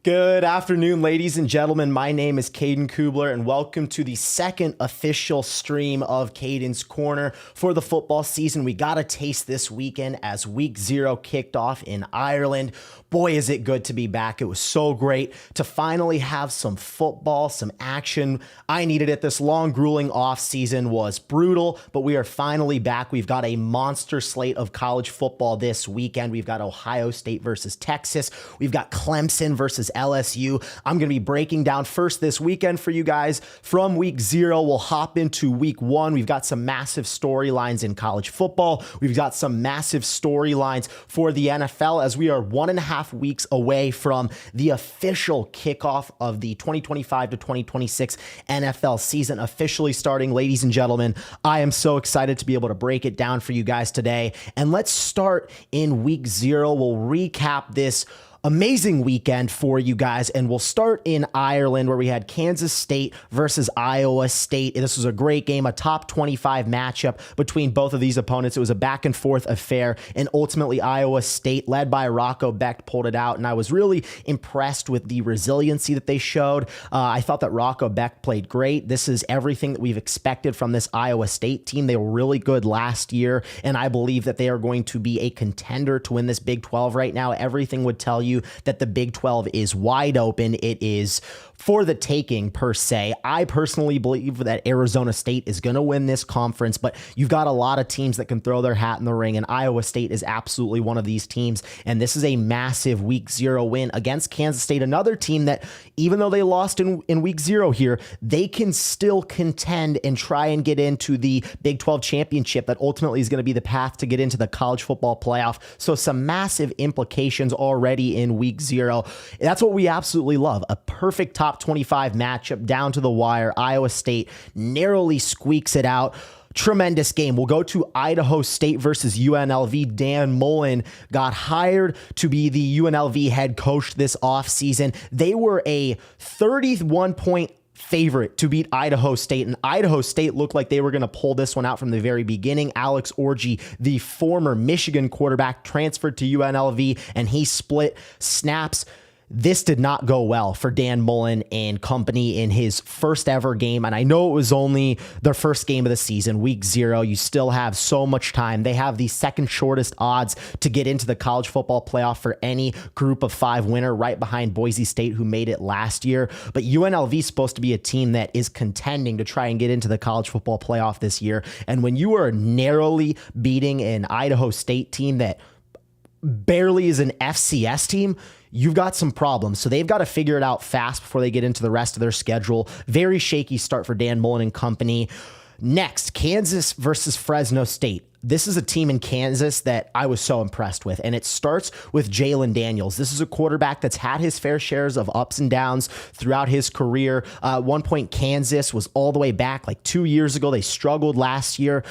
Good afternoon, ladies and gentlemen. My name is Caden Kubler, and welcome to the second official stream of Caden's Corner for the football season. We got a taste this weekend as Week 0 kicked off in Ireland. Boy, is it good to be back. It was so great to finally have some football, some action. I needed it. This long, grueling off season was brutal, but we are finally back. We've got a monster slate of college football this weekend. We've got Ohio State versus Texas. We've got Clemson versus LSU. I'm going to be breaking down first this weekend for you guys. From Week 0, we'll hop into Week 1. We've got some massive storylines in college football. We've got some massive storylines for the NFL as we are 1.5 weeks away from the official kickoff of the 2025 to 2026 NFL season officially starting. Ladies and gentlemen, I am so excited to be able to break it down for you guys today. And let's start in Week 0. We'll recap this amazing weekend for you guys, and we'll start in Ireland where we had Kansas State versus Iowa State. This was a great game, a top 25 matchup between both of these opponents. It was a back and forth affair, and ultimately Iowa State, led by Rocco Becht, pulled it out, and I was really impressed with the resiliency that they showed. I thought that Rocco Becht played great. This is everything that we've expected from this Iowa State team. They were really good last year, and I believe that they are going to be a contender to win this Big 12 right now. Everything would tell you that the Big 12 is wide open. It is for the taking, per se. I personally believe that Arizona State is going to win this conference, but you've got a lot of teams that can throw their hat in the ring, and Iowa State is absolutely one of these teams, and this is a massive Week 0 win against Kansas State, another team that, even though they lost in Week 0 here, they can still contend and try and get into the Big 12 championship that ultimately is going to be the path to get into the college football playoff. So some massive implications already in Week 0. That's what we absolutely love. A perfect top 25 matchup down to the wire. Iowa State narrowly squeaks it out. Tremendous game. We'll go to Idaho State versus UNLV. Dan Mullen got hired to be the UNLV head coach this offseason. They were a 31-point favorite to beat Idaho State, and Idaho State looked like they were going to pull this one out from the very beginning. Alex Orji, the former Michigan quarterback, transferred to UNLV, and he split snaps. This did not go well for Dan Mullen and company in his first ever game. And I know it was only their first game of the season, Week 0. You still have so much time. They have the second shortest odds to get into the college football playoff for any group of 5 winner, right behind Boise State, who made it last year. But UNLV is supposed to be a team that is contending to try and get into the college football playoff this year. And when you are narrowly beating an Idaho State team that barely is an FCS team, you've got some problems. So they've got to figure it out fast before they get into the rest of their schedule. Very shaky start for Dan Mullen and company. Next, Kansas versus Fresno State. This is a team in Kansas that I was so impressed with, and it starts with Jalen Daniels. This is a quarterback that's had his fair shares of ups and downs throughout his career. At one point, Kansas was all the way back like 2 years ago. They struggled last year,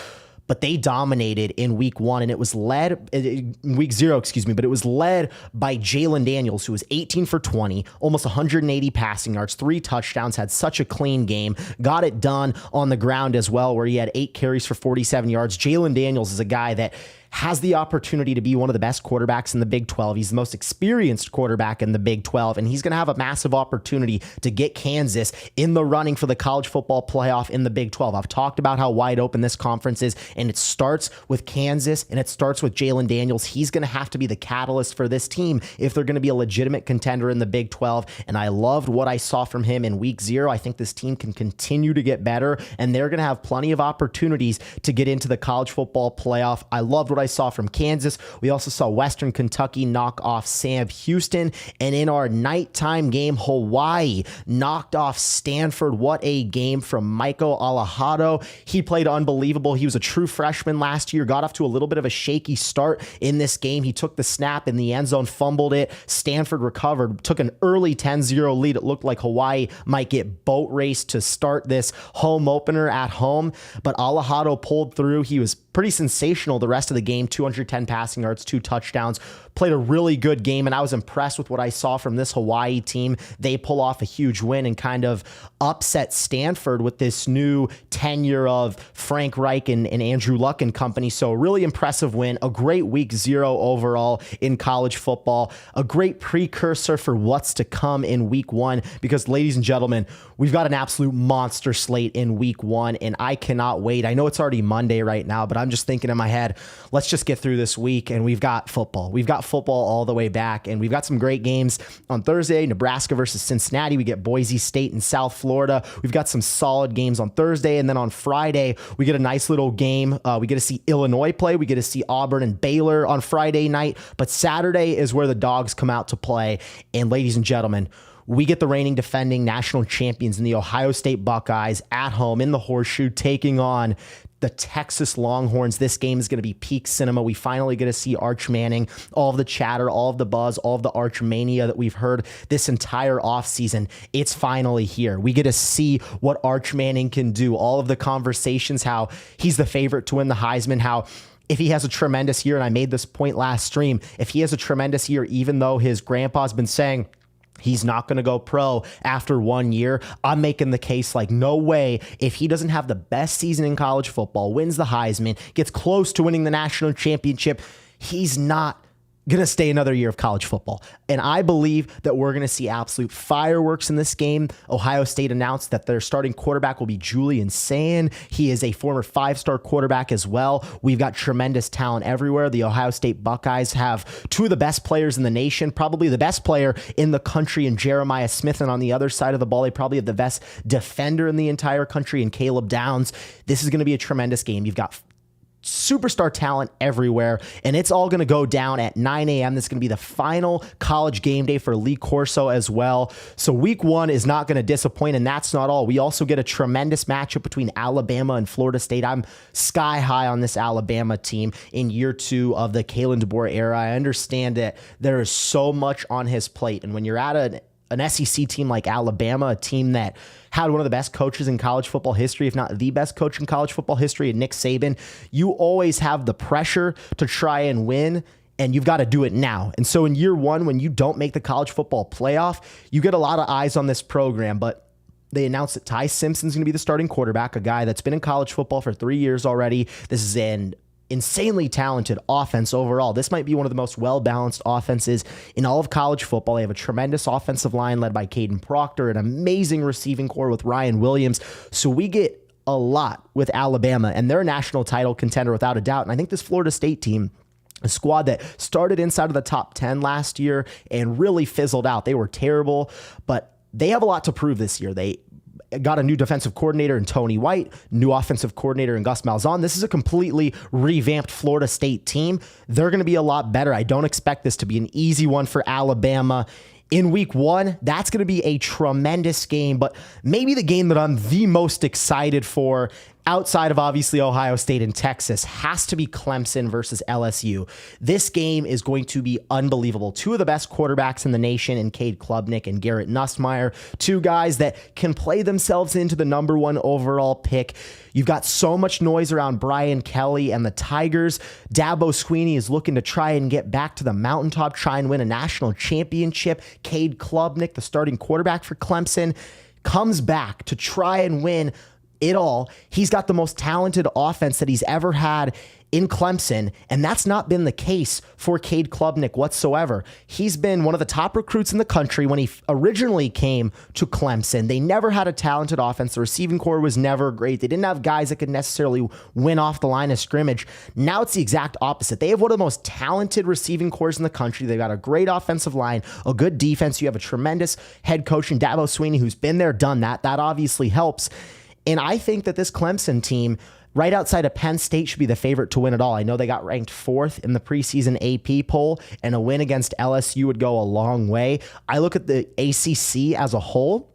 but they dominated in Week 1, and it was led in Week 0, but it was led by Jalen Daniels, who was 18 for 20, almost 180 passing yards, 3 touchdowns, had such a clean game, got it done on the ground as well, where he had 8 carries for 47 yards. Jalen Daniels is a guy that has the opportunity to be one of the best quarterbacks in the Big 12. He's the most experienced quarterback in the Big 12, and he's going to have a massive opportunity to get Kansas in the running for the college football playoff in the Big 12. I've talked about how wide open this conference is, and it starts with Kansas, and it starts with Jalen Daniels. He's going to have to be the catalyst for this team if they're going to be a legitimate contender in the Big 12, and I loved what I saw from him in Week 0. I think this team can continue to get better, and they're going to have plenty of opportunities to get into the college football playoff. I loved what I saw from Kansas. We also saw Western Kentucky knock off Sam Houston, and in our nighttime game, Hawaii knocked off Stanford. What a game from Michael Alejado. He played unbelievable. He was a true freshman last year, got off to a little bit of a shaky start in this game. He took the snap in the end zone, fumbled it. Stanford recovered, took an early 10-0 lead. It looked like Hawaii might get boat raced to start this home opener at home, but Alejado pulled through. He was pretty sensational the rest of the game. 210 passing yards, 2 touchdowns, played a really good game. And I was impressed with what I saw from this Hawaii team. They pull off a huge win and kind of upset Stanford with this new tenure of Frank Reich and Andrew Luck and company. So a really impressive win, a great week 0 overall in college football, a great precursor for what's to come in week 1, because ladies and gentlemen, we've got an absolute monster slate in week 1 and I cannot wait. I know it's already Monday right now, but I'm just thinking in my head, let's just get through this week and we've got football. We've got football all the way back and we've got some great games on Thursday. Nebraska versus Cincinnati. We get Boise State and South Florida. We've got some solid games on Thursday, and then on Friday we get a nice little game. We get to see Illinois play. We get to see Auburn and Baylor on Friday night, but Saturday is where the dogs come out to play. And ladies and gentlemen, we get the reigning defending national champions in the Ohio State Buckeyes at home in the Horseshoe taking on the Texas Longhorns. This game is going to be peak cinema. We finally get to see Arch Manning, all of the chatter, all of the buzz, all of the Arch mania that we've heard this entire offseason. It's finally here. We get to see what Arch Manning can do. All of the conversations, how he's the favorite to win the Heisman, how if he has a tremendous year, and I made this point last stream, if he has a tremendous year, even though his grandpa's been saying he's not going to go pro after 1 year, I'm making the case like no way. If he doesn't have the best season in college football, wins the Heisman, gets close to winning the national championship, he's not going to stay another year of college football. And I believe that we're going to see absolute fireworks in this game. Ohio State announced that their starting quarterback will be Julian Sayin. He is a former 5-star quarterback as well. We've got tremendous talent everywhere. The Ohio State Buckeyes have 2 of the best players in the nation, probably the best player in the country in Jeremiah Smith. And on the other side of the ball, they probably have the best defender in the entire country in Caleb Downs. This is going to be a tremendous game. You've got superstar talent everywhere, and it's all going to go down at 9 a.m. This is going to be the final college game day for Lee Corso as well. So week 1 is not going to disappoint, and that's not all. We also get a tremendous matchup between Alabama and Florida State. I'm sky high on this Alabama team in year 2 of the Kalen DeBoer era. I understand that there is so much on his plate, and when you're at an SEC team like Alabama, a team that had one of the best coaches in college football history, if not the best coach in college football history, and Nick Saban, you always have the pressure to try and win, and you've got to do it now. And so in year 1, when you don't make the college football playoff, you get a lot of eyes on this program, but they announced that Ty Simpson's going to be the starting quarterback, a guy that's been in college football for 3 years already. This is an insanely talented offense overall. This might be one of the most well-balanced offenses in all of college football. They have a tremendous offensive line led by Caden Proctor, an amazing receiving core with Ryan Williams. So we get a lot with Alabama, and they're a national title contender without a doubt. And I think this Florida State team, a squad that started inside of the top 10 last year and really fizzled out. They were terrible, but they have a lot to prove this year. They got a new defensive coordinator in Tony White, new offensive coordinator in Gus Malzahn. This is a completely revamped Florida State team. They're going to be a lot better. I don't expect this to be an easy one for Alabama. In week 1, that's going to be a tremendous game, but maybe the game that I'm the most excited for outside of obviously Ohio State and Texas has to be Clemson versus LSU. This game is going to be unbelievable. 2 of the best quarterbacks in the nation in Cade Klubnik and Garrett Nussmeier, 2 guys that can play themselves into the number 1 overall pick. You've got so much noise around Brian Kelly and the Tigers. Dabo Swinney is looking to try and get back to the mountaintop, try and win a national championship. Cade Klubnik, the starting quarterback for Clemson, comes back to try and win it all. He's got the most talented offense that he's ever had in Clemson, and that's not been the case for Cade Klubnik whatsoever. He's been one of the top recruits in the country when he originally came to Clemson. They never had a talented offense. The receiving core was never great. They didn't have guys that could necessarily win off the line of scrimmage. Now it's the exact opposite. They have one of the most talented receiving cores in the country. They've got a great offensive line, a good defense. You have a tremendous head coach in Dabo Swinney who's been there, done that. That obviously helps. And I think that this Clemson team, right outside of Penn State, should be the favorite to win it all. I know they got ranked 4th in the preseason AP poll, and a win against LSU would go a long way. I look at the ACC as a whole.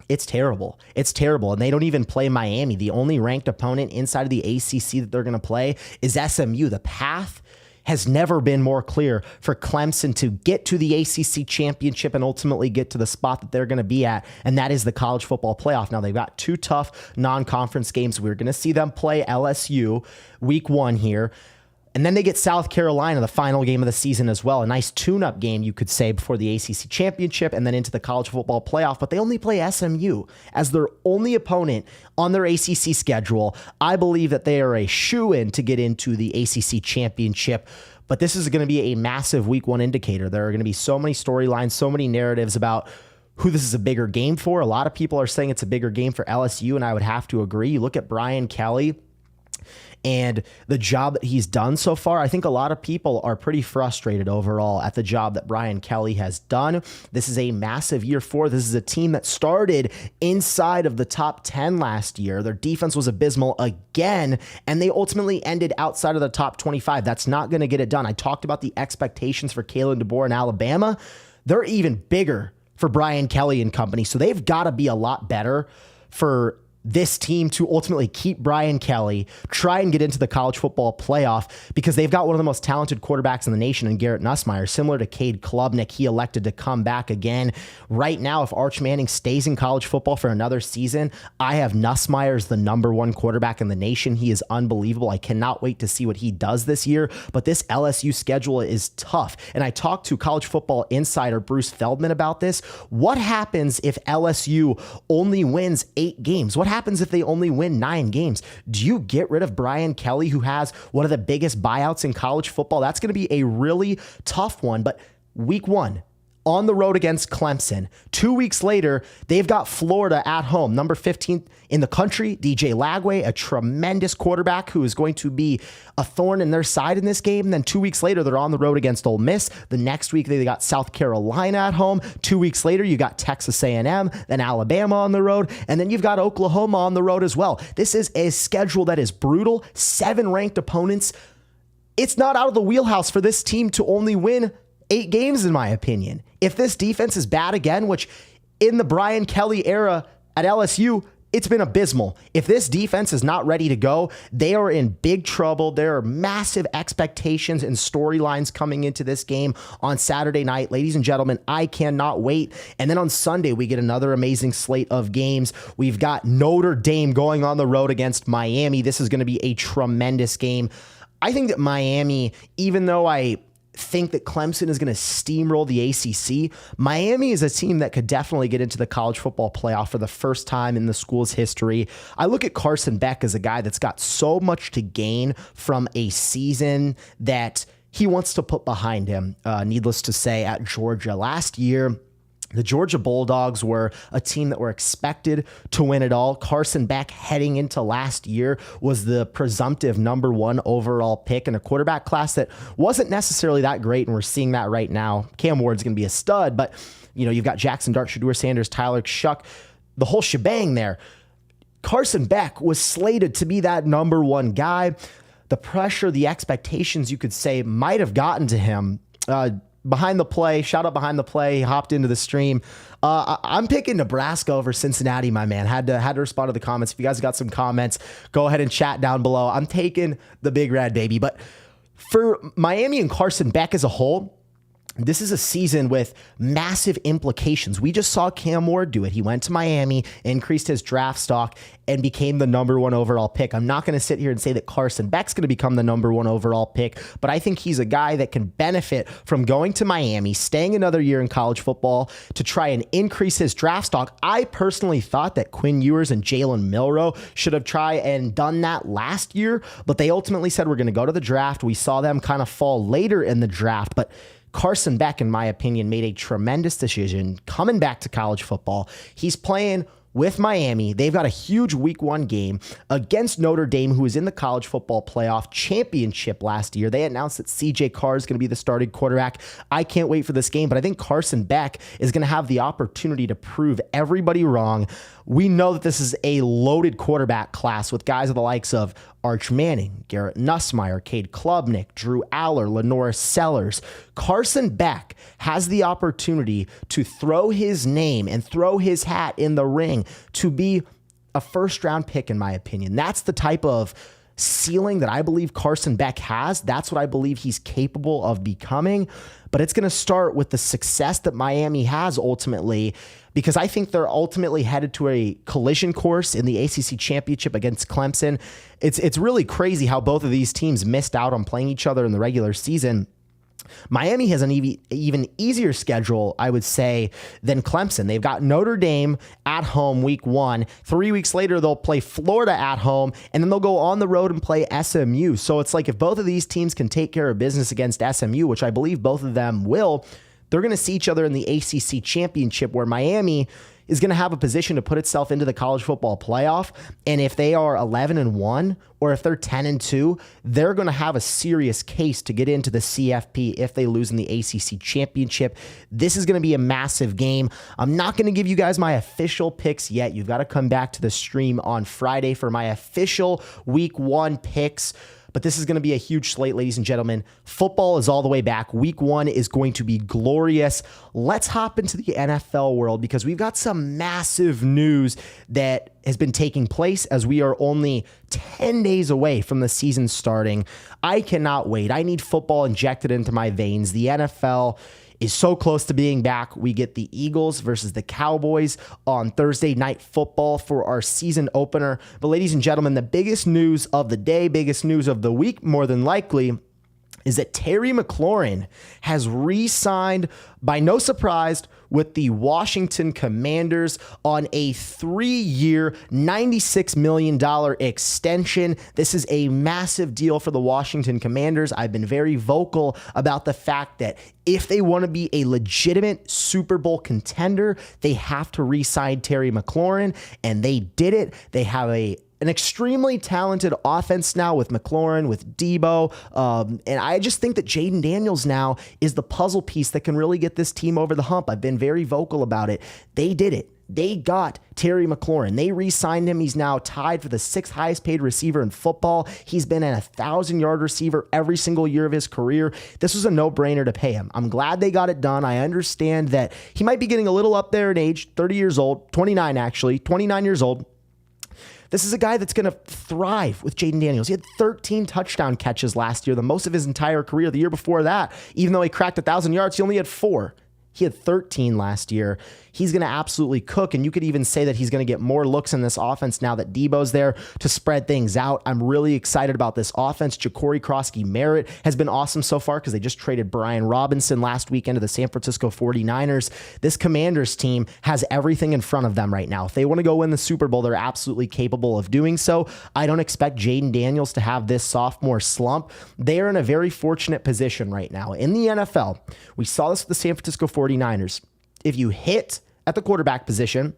It's terrible. It's terrible. And they don't even play Miami. The only ranked opponent inside of the ACC that they're going to play is SMU. The path has never been more clear for Clemson to get to the ACC championship and ultimately get to the spot that they're going to be at, and that is the college football playoff. Now, they've got 2 tough non-conference games. We're going to see them play LSU week 1 here, and then they get South Carolina, the final game of the season as well. A nice tune-up game, you could say, before the ACC championship and then into the college football playoff. But they only play SMU as their only opponent on their ACC schedule. I believe that they are a shoo-in to get into the ACC championship. But this is going to be a massive week 1 indicator. There are going to be so many storylines, so many narratives about who this is a bigger game for. A lot of people are saying it's a bigger game for LSU, and I would have to agree. You look at Brian Kelly and the job that he's done so far. I think a lot of people are pretty frustrated overall at the job that Brian Kelly has done. This is a massive year for. This is a team that started inside of the top 10 last year. Their defense was abysmal again, and they ultimately ended outside of the top 25. That's not going to get it done. I talked about the expectations for Kalen DeBoer in Alabama. They're even bigger for Brian Kelly and company, so they've got to be a lot better for this team to ultimately keep Brian Kelly, try and get into the college football playoff, because they've got one of the most talented quarterbacks in the nation in Garrett Nussmeier. Similar to Cade Klubnik, he elected to come back again. Right now, if Arch Manning stays in college football for another season, I have Nussmeier as the #1 quarterback in the nation. He is unbelievable. I cannot wait to see what he does this year, but this LSU schedule is tough. And I talked to college football insider Bruce Feldman about this. What happens if LSU only wins 8 games? What happens if they only win 9 games? Do you get rid of Brian Kelly, who has one of the biggest buyouts in college football? That's going to be a really tough one. But week 1, on the road against Clemson. 2 weeks later, they've got Florida at home, number 15 in the country, DJ Lagway, a tremendous quarterback who is going to be a thorn in their side in this game. And then 2 weeks later, they're on the road against Ole Miss. The next week, they got South Carolina at home. 2 weeks later, you got Texas A&M, then Alabama on the road, and then you've got Oklahoma on the road as well. This is a schedule that is brutal. 7 ranked opponents. It's not out of the wheelhouse for this team to only win 8 games, in my opinion. If this defense is bad again, which in the Brian Kelly era at LSU, it's been abysmal. If this defense is not ready to go, they are in big trouble. There are massive expectations and storylines coming into this game on Saturday night. Ladies and gentlemen, I cannot wait. And then on Sunday, we get another amazing slate of games. We've got Notre Dame going on the road against Miami. This is going to be a tremendous game. I think that Miami, even though I think that Clemson is going to steamroll the ACC, Miami is a team that could definitely get into the college football playoff for the first time in the school's history. I look at Carson Beck as a guy that's got so much to gain from a season that he wants to put behind him. Needless to say, at Georgia last year, the Georgia Bulldogs were a team that were expected to win it all. Carson Beck, heading into last year, was the presumptive #1 overall pick in a quarterback class that wasn't necessarily that great, and we're seeing that right now. Cam Ward's going to be a stud, but you've got Jackson Dart, Shedeur Sanders, Tyler Shuck, the whole shebang there. Carson Beck was slated to be that #1 guy. The pressure, the expectations, you could say, might have gotten to him. Behind the play, shout out Behind the Play, he hopped into the stream. I'm picking Nebraska over Cincinnati, my man. Had to respond to the comments. If you guys got some comments, go ahead and chat down below. I'm taking the Big Red, baby. But for Miami and Carson Beck as a whole, this is a season with massive implications. We just saw Cam Ward do it. He went to Miami, increased his draft stock, and became the #1 overall pick. I'm not going to sit here and say that Carson Beck's going to become the #1 overall pick, but I think he's a guy that can benefit from going to Miami, staying another year in college football to try and increase his draft stock. I personally thought that Quinn Ewers and Jalen Milroe should have tried and done that last year, but they ultimately said we're going to go to the draft. We saw them kind of fall later in the draft, but Carson Beck, in my opinion, made a tremendous decision coming back to college football. He's playing with Miami. They've got a huge week 1 game against Notre Dame, who was in the college football playoff championship last year. They announced that CJ Carr is going to be the starting quarterback. I can't wait for this game, but I think Carson Beck is going to have the opportunity to prove everybody wrong. We know that this is a loaded quarterback class with guys of the likes of Arch Manning, Garrett Nussmeier, Cade Klubnik, Drew Aller, Lenora Sellers. Carson Beck has the opportunity to throw his name and throw his hat in the ring to be a first-round pick, in my opinion. That's the type of ceiling that I believe Carson Beck has. That's what I believe he's capable of becoming. But it's going to start with the success that Miami has ultimately, because I think they're ultimately headed to a collision course in the ACC championship against Clemson. It's really crazy how both of these teams missed out on playing each other in the regular season. Miami has an even easier schedule, I would say, than Clemson. They've got Notre Dame at home week 1. 3 weeks later, they'll play Florida at home, and then they'll go on the road and play SMU. So it's like if both of these teams can take care of business against SMU, which I believe both of them will, they're going to see each other in the ACC championship, where Miami is going to have a position to put itself into the college football playoff. And if they are 11-1 or if they're 10-2, they're going to have a serious case to get into the CFP if they lose in the ACC championship. This is going to be a massive game. I'm not going to give you guys my official picks yet. You've got to come back to the stream on Friday for my official week 1 picks. But this is going to be a huge slate, ladies and gentlemen. Football is all the way back. Week 1 is going to be glorious. Let's hop into the NFL world because we've got some massive news that has been taking place as we are only 10 days away from the season starting. I cannot wait. I need football injected into my veins. The NFL is so close to being back. We get the Eagles versus the Cowboys on Thursday Night Football for our season opener. But ladies and gentlemen, the biggest news of the day, biggest news of the week, more than likely, is that Terry McLaurin has re-signed, by no surprise, with the Washington Commanders on a 3-year, $96 million extension. This is a massive deal for the Washington Commanders. I've been very vocal about the fact that if they want to be a legitimate Super Bowl contender, they have to re-sign Terry McLaurin, and they did it. They have an extremely talented offense now with McLaurin, with Debo. And I just think that Jaden Daniels now is the puzzle piece that can really get this team over the hump. I've been very vocal about it. They did it. They got Terry McLaurin. They re-signed him. He's now tied for the 6th highest paid receiver in football. He's been an 1,000-yard receiver every single year of his career. This was a no-brainer to pay him. I'm glad they got it done. I understand that he might be getting a little up there in age, 30 years old, 29 actually, 29 years old. This is a guy that's going to thrive with Jaden Daniels. He had 13 touchdown catches last year, the most of his entire career. The year before that, even though he cracked 1,000 yards, he only had 4. He had 13 last year. He's going to absolutely cook, and you could even say that he's going to get more looks in this offense now that Debo's there to spread things out. I'm really excited about this offense. Ja'Cory Krosky-Merritt has been awesome so far because they just traded Brian Robinson last weekend to the San Francisco 49ers. This Commanders team has everything in front of them right now. If they want to go win the Super Bowl, they're absolutely capable of doing so. I don't expect Jaden Daniels to have this sophomore slump. They are in a very fortunate position right now. In the NFL, we saw this with the San Francisco 49ers. If you hit at the quarterback position,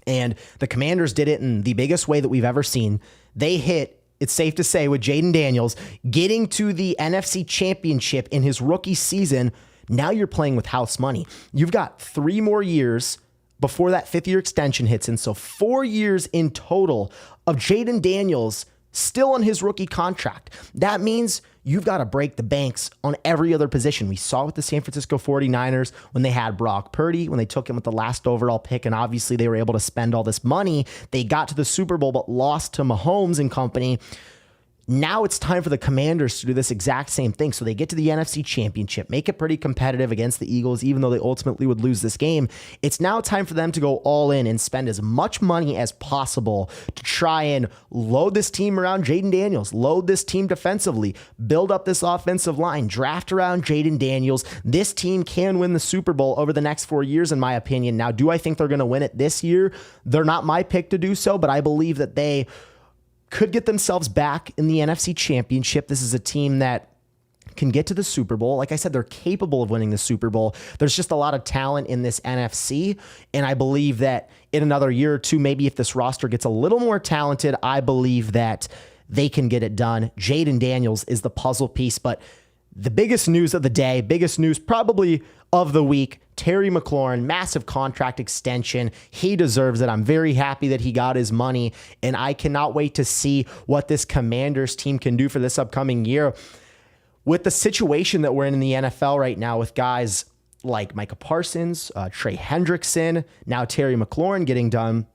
and the Commanders did it in the biggest way that we've ever seen, they hit, it's safe to say, with Jaden Daniels getting to the NFC Championship in his rookie season. Now you're playing with house money. You've got 3 more years before that 5th-year extension hits in, so 4 years in total of Jaden Daniels still on his rookie contract. That means you've got to break the banks on every other position. We saw with the San Francisco 49ers when they had Brock Purdy, when they took him with the last overall pick, and obviously they were able to spend all this money. They got to the Super Bowl but lost to Mahomes and company. Now it's time for the Commanders to do this exact same thing. So they get to the NFC Championship, make it pretty competitive against the Eagles, even though they ultimately would lose this game. It's now time for them to go all in and spend as much money as possible to try and load this team around Jaden Daniels, load this team defensively, build up this offensive line, draft around Jaden Daniels. This team can win the Super Bowl over the next 4 years, in my opinion. Now, do I think they're going to win it this year? They're not my pick to do so, but I believe that they could get themselves back in the NFC Championship. This is a team that can get to the Super Bowl. Like I said, they're capable of winning the Super Bowl. There's just a lot of talent in this NFC, and I believe that in another year or two, maybe if this roster gets a little more talented, I believe that they can get it done. Jaden Daniels is the puzzle piece, but the biggest news of the day, biggest news probably of the week, Terry McLaurin, massive contract extension. He deserves it. I'm very happy that he got his money, and I cannot wait to see what this Commanders team can do for this upcoming year. With the situation that we're in the NFL right now with guys like Micah Parsons, Trey Hendrickson, now Terry McLaurin getting done,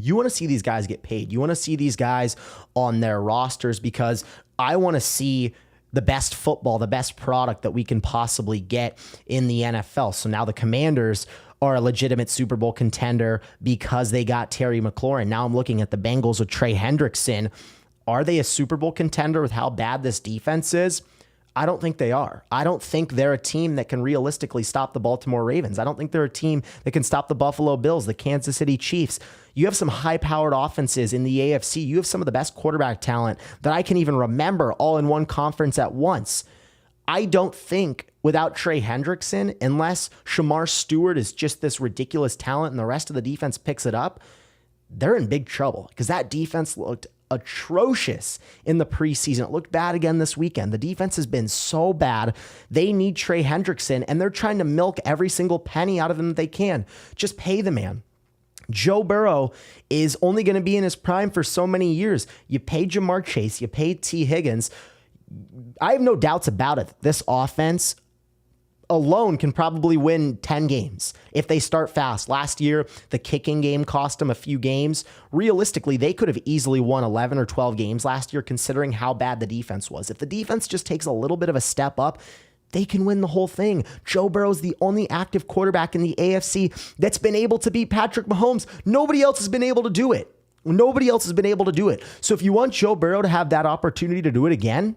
You want to see these guys get paid. You want to see these guys on their rosters because I want to see the best football, the best product that we can possibly get in the NFL. So now the Commanders are a legitimate Super Bowl contender because they got Terry McLaurin. Now I'm looking at the Bengals with Trey Hendrickson. Are they a Super Bowl contender with how bad this defense is? I don't think they are. I don't think they're a team that can realistically stop the Baltimore Ravens. I don't think they're a team that can stop the Buffalo Bills, the Kansas City Chiefs. You have some high-powered offenses in the AFC. You have some of the best quarterback talent that I can even remember all in one conference at once. I don't think without Trey Hendrickson, unless Shamar Stewart is just this ridiculous talent and the rest of the defense picks it up, they're in big trouble because that defense looked atrocious in the preseason. It looked bad again this weekend. The defense has been so bad. They need Trey Hendrickson, and they're trying to milk every single penny out of him that they can. Just pay the man. Joe Burrow is only going to be in his prime for so many years. You paid Jamar Chase. You paid T. Higgins. I have no doubts about it. This offense alone can probably win 10 games if they start fast. Last year, the kicking game cost them a few games. Realistically, they could have easily won 11 or 12 games last year considering how bad the defense was. If the defense just takes a little bit of a step up, they can win the whole thing. Joe Burrow is the only active quarterback in the AFC that's been able to beat Patrick Mahomes. Nobody else has been able to do it. Nobody else has been able to do it. So if you want Joe Burrow to have that opportunity to do it again,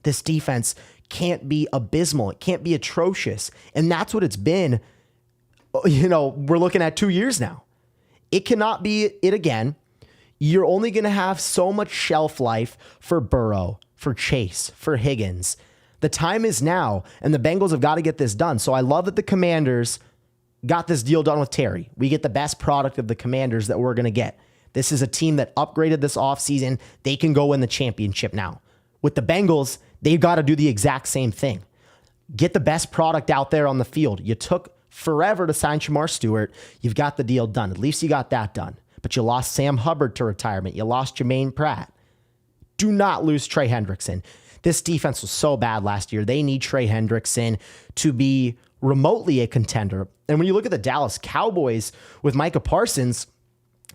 this defense can't be abysmal. It can't be atrocious. And that's what it's been. We're looking at 2 years now. It cannot be it again. You're only going to have so much shelf life for Burrow, for Chase, for Higgins. The time is now, and the Bengals have got to get this done. So I love that the Commanders got this deal done with Terry. We get the best product of the Commanders that we're going to get. This is a team that upgraded this offseason. They can go win the championship now. With the Bengals, they've got to do the exact same thing. Get the best product out there on the field. You took forever to sign Shamar Stewart. You've got the deal done. At least you got that done. But you lost Sam Hubbard to retirement. You lost Jermaine Pratt. Do not lose Trey Hendrickson. This defense was so bad last year. They need Trey Hendrickson to be remotely a contender. And when you look at the Dallas Cowboys with Micah Parsons,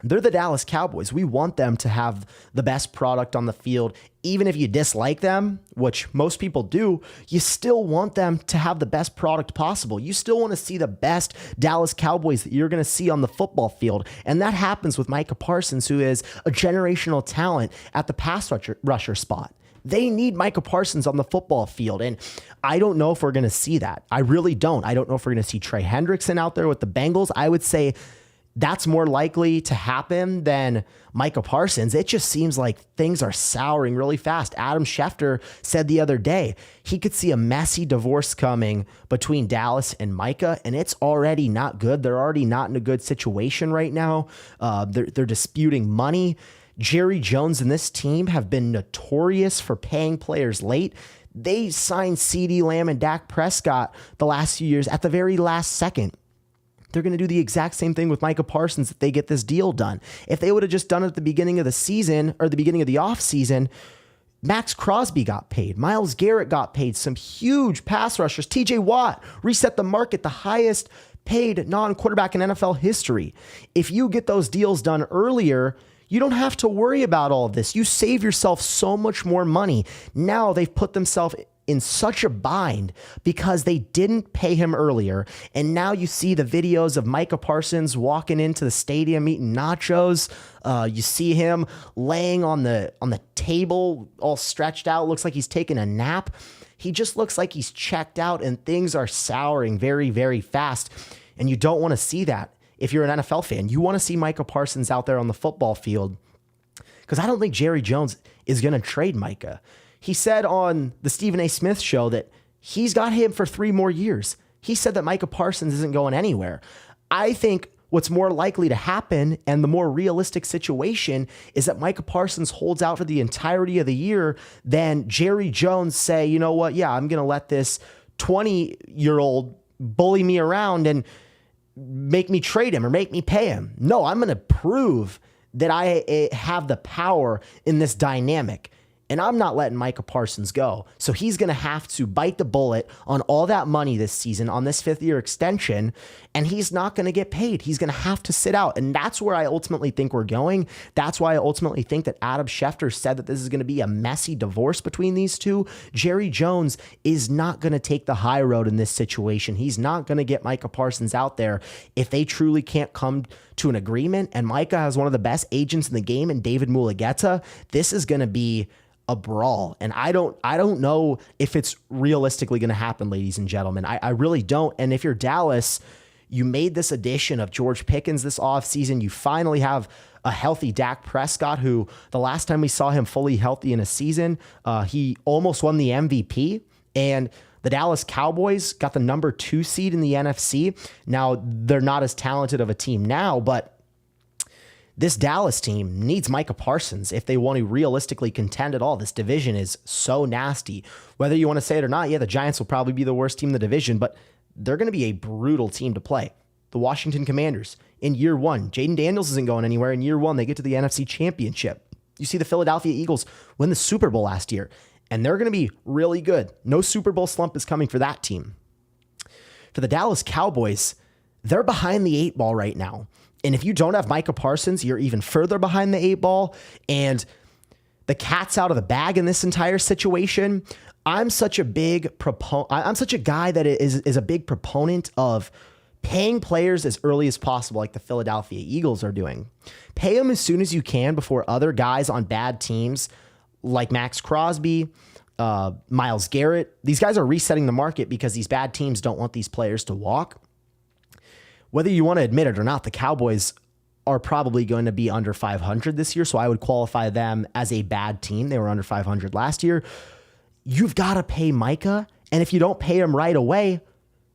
they're the Dallas Cowboys. We want them to have the best product on the field. Even if you dislike them, which most people do, you still want them to have the best product possible. You still want to see the best Dallas Cowboys that you're going to see on the football field. And that happens with Micah Parsons, who is a generational talent at the pass rusher spot. They need Micah Parsons on the football field. And I don't know if we're going to see that. I really don't. I don't know if we're going to see Trey Hendrickson out there with the Bengals. I would say that's more likely to happen than Micah Parsons. It just seems like things are souring really fast. Adam Schefter said the other day he could see a messy divorce coming between Dallas and Micah, and it's already not good. They're already not in a good situation right now. They're disputing money. Jerry Jones and this team have been notorious for paying players late. They signed CeeDee Lamb and Dak Prescott the last few years at the very last second. They're going to do the exact same thing with Micah Parsons if they get this deal done. If they would have just done it at the beginning of the season or the beginning of the offseason, Max Crosby got paid. Myles Garrett got paid. Some huge pass rushers. TJ Watt reset the market, the highest paid non-quarterback in NFL history. If you get those deals done earlier, you don't have to worry about all of this. You save yourself so much more money. Now they've put themselves in such a bind because they didn't pay him earlier. And now you see the videos of Micah Parsons walking into the stadium eating nachos. You see him laying on the table all stretched out. Looks like he's taking a nap. He just looks like he's checked out, and things are souring very, very fast. And you don't want to see that. If you're an NFL fan, you want to see Micah Parsons out there on the football field, because I don't think Jerry Jones is going to trade Micah. He said on the Stephen A. Smith show that he's got him for 3 more years. He said that Micah Parsons isn't going anywhere. I think what's more likely to happen, and the more realistic situation, is that Micah Parsons holds out for the entirety of the year than Jerry Jones say, you know what, yeah, I'm going to let this 20-year-old bully me around and make me trade him or make me pay him. No, I'm going to prove that I have the power in this dynamic. And I'm not letting Micah Parsons go. So he's going to have to bite the bullet on all that money this season on this 5th-year extension, and he's not going to get paid. He's going to have to sit out. And that's where I ultimately think we're going. That's why I ultimately think that Adam Schefter said that this is going to be a messy divorce between these two. Jerry Jones is not going to take the high road in this situation. He's not going to get Micah Parsons out there if they truly can't come to an agreement. And Micah has one of the best agents in the game in David Mulugheta. This is going to be a brawl. And I don't know if it's realistically going to happen, ladies and gentlemen. I really don't. And if you're Dallas, you made this addition of George Pickens this offseason. You finally have a healthy Dak Prescott, who the last time we saw him fully healthy in a season, he almost won the MVP. And the Dallas Cowboys got the number 2 seed in the NFC. Now, they're not as talented of a team now, but this Dallas team needs Micah Parsons if they want to realistically contend at all. This division is so nasty. Whether you want to say it or not, yeah, the Giants will probably be the worst team in the division, but they're going to be a brutal team to play. The Washington Commanders in year 1. Jaden Daniels isn't going anywhere. In year 1, they get to the NFC Championship. You see the Philadelphia Eagles win the Super Bowl last year, and they're going to be really good. No Super Bowl slump is coming for that team. For the Dallas Cowboys, they're behind the 8 ball right now. And if you don't have Micah Parsons, you're even further behind the 8 ball. And the cat's out of the bag in this entire situation. I'm such a guy that is a big proponent of paying players as early as possible, like the Philadelphia Eagles are doing. Pay them as soon as you can before other guys on bad teams like Max Crosby, Myles Garrett. These guys are resetting the market because these bad teams don't want these players to walk. Whether you want to admit it or not, the Cowboys are probably going to be under 500 this year, so I would qualify them as a bad team. They were under 500 last year. You've got to pay Micah, and if you don't pay him right away,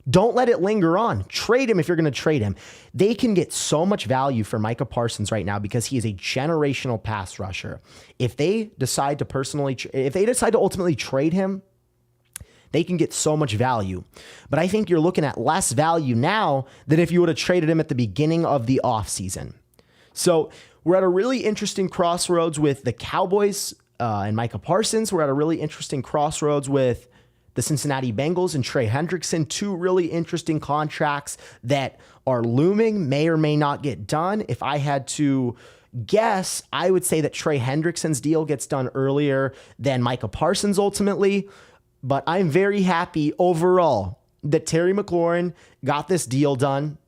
don't let it linger on. Trade him if you're going to trade him. They can get so much value for Micah Parsons right now because he is a generational pass rusher. If they decide to ultimately trade him, they can get so much value. But I think you're looking at less value now than if you would have traded him at the beginning of the offseason. So we're at a really interesting crossroads with the Cowboys and Micah Parsons. We're at a really interesting crossroads with the Cincinnati Bengals and Trey Hendrickson. 2 really interesting contracts that are looming, may or may not get done. If I had to guess, I would say that Trey Hendrickson's deal gets done earlier than Micah Parsons ultimately. But I'm very happy overall that Terry McLaurin got this deal done.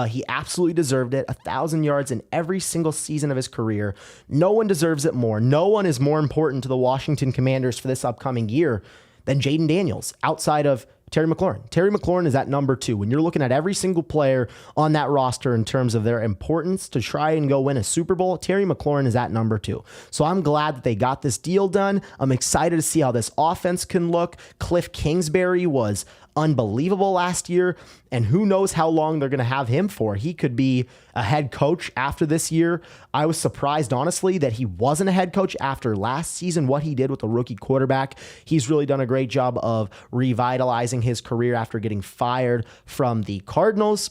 He absolutely deserved it. 1,000 yards in every single season of his career. No one deserves it more. No one is more important to the Washington Commanders for this upcoming year than Jaden Daniels outside of Terry McLaurin. Terry McLaurin is at number 2. When you're looking at every single player on that roster in terms of their importance to try and go win a Super Bowl, Terry McLaurin is at number 2. So I'm glad that they got this deal done. I'm excited to see how this offense can look. Cliff Kingsbury was unbelievable last year, and who knows how long they're going to have him for. He could be a head coach after this year. I was surprised, honestly, that he wasn't a head coach after last season, what he did with the rookie quarterback. He's really done a great job of revitalizing his career after getting fired from the Cardinals.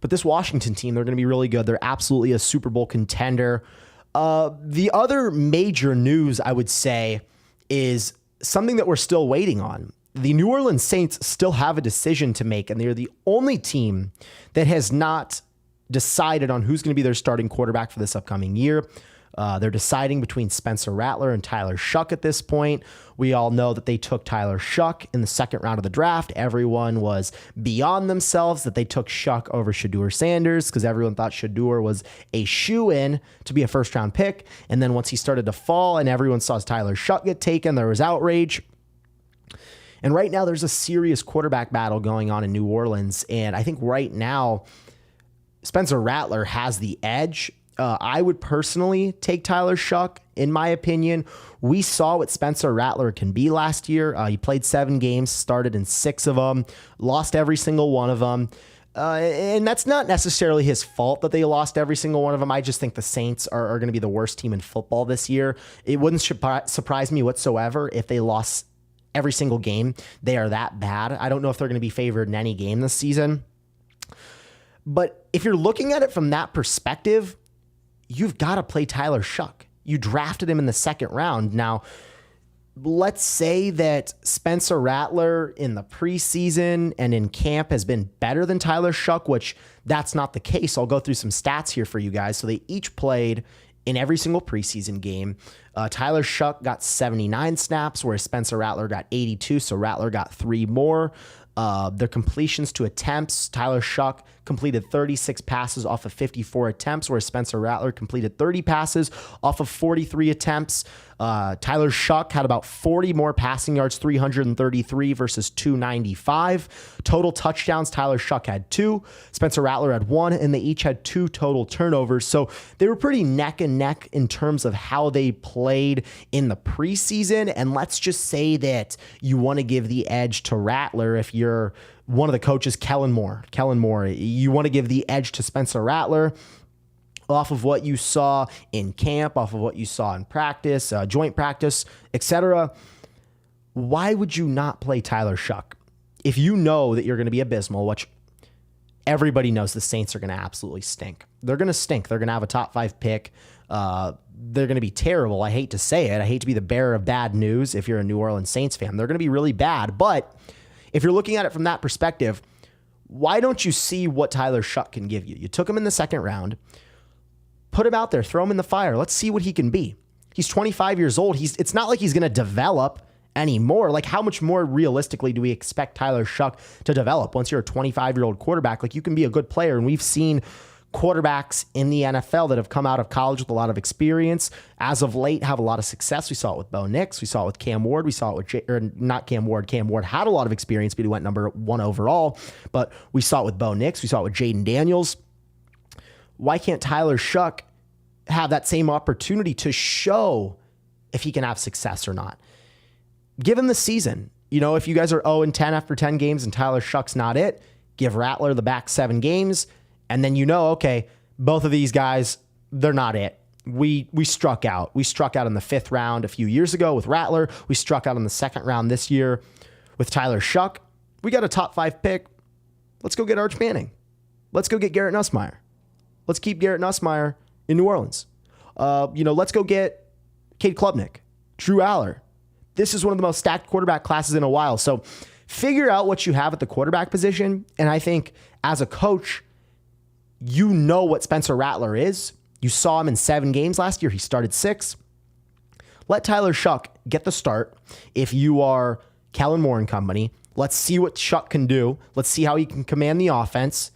But this Washington team, they're going to be really good. They're absolutely a Super Bowl contender. The other major news, I would say, is something that we're still waiting on. The New Orleans Saints still have a decision to make, and they're the only team that has not decided on who's going to be their starting quarterback for this upcoming year. They're deciding between Spencer Rattler and Tyler Shuck at this point. We all know that they took Tyler Shuck in the second round of the draft. Everyone was beyond themselves that they took Shuck over Shedeur Sanders because everyone thought Shedeur was a shoo-in to be a first-round pick. And then once he started to fall and everyone saw Tyler Shuck get taken, there was outrage. And right now, there's a serious quarterback battle going on in New Orleans. And I think right now, Spencer Rattler has the edge. I would personally take Tyler Shuck, in my opinion. We saw what Spencer Rattler can be last year. He played 7 games, started in 6 of them, lost every single one of them. And that's not necessarily his fault that they lost every single one of them. I just think the Saints are going to be the worst team in football this year. It wouldn't surprise me whatsoever if they lost every single game. They are that bad. I don't know if they're going to be favored in any game this season. But if you're looking at it from that perspective, you've got to play Tyler Shuck. You drafted him in the second round. Now, let's say that Spencer Rattler in the preseason and in camp has been better than Tyler Shough, which that's not the case. I'll go through some stats here for you guys. So they each played in every single preseason game. Tyler Shough got 79 snaps, whereas Spencer Rattler got 82. So Rattler got 3 more. Their completions to attempts, Tyler Shough completed 36 passes off of 54 attempts, whereas Spencer Rattler completed 30 passes off of 43 attempts. Tyler Shough had about 40 more passing yards, 333 versus 295. Total touchdowns, Tyler Shough had 2. Spencer Rattler had 1, and they each had 2 total turnovers. So they were pretty neck and neck in terms of how they played in the preseason. And let's just say that you want to give the edge to Rattler if you're one of the coaches, Kellen Moore. You want to give the edge to Spencer Rattler off of what you saw in camp, off of what you saw in practice, joint practice, etc. Why would you not play Tyler Shough? If you know that you're going to be abysmal, which everybody knows the Saints are going to absolutely stink. They're going to stink. They're going to have a top 5 pick. They're going to be terrible. I hate to say it. I hate to be the bearer of bad news if you're a New Orleans Saints fan. They're going to be really bad. But if you're looking at it from that perspective, why don't you see what Tyler Shough can give you? You took him in the second round. Put him out there, throw him in the fire. Let's see what he can be. He's 25 years old. It's not like he's going to develop anymore. Like, how much more realistically do we expect Tyler Shough to develop once you're a 25-year-old quarterback? Like, you can be a good player, and we've seen quarterbacks in the NFL that have come out of college with a lot of experience as of late have a lot of success. We saw it with Bo Nix. We saw it with Cam Ward. We saw it with, not Cam Ward. Cam Ward had a lot of experience, but he went number 1 overall. But we saw it with Bo Nix. We saw it with Jaden Daniels. Why can't Tyler Shough have that same opportunity to show if he can have success or not? Give him the season. If you guys are 0-10 after 10 games and Tyler Shough's not it, give Rattler the back 7 games. And then okay, both of these guys, they're not it. We struck out. We struck out in the 5th round a few years ago with Rattler. We struck out in the 2nd round this year with Tyler Shough. We got a top 5 pick. Let's go get Arch Manning. Let's go get Garrett Nussmeier. Let's keep Garrett Nussmeier in New Orleans. Let's go get Cade Klubnik, Drew Aller. This is one of the most stacked quarterback classes in a while. So figure out what you have at the quarterback position. And I think as a coach, you know what Spencer Rattler is. You saw him in 7 games last year. He started 6. Let Tyler Shough get the start. If you are Kellen Moore and company, let's see what Shough can do. Let's see how he can command the offense.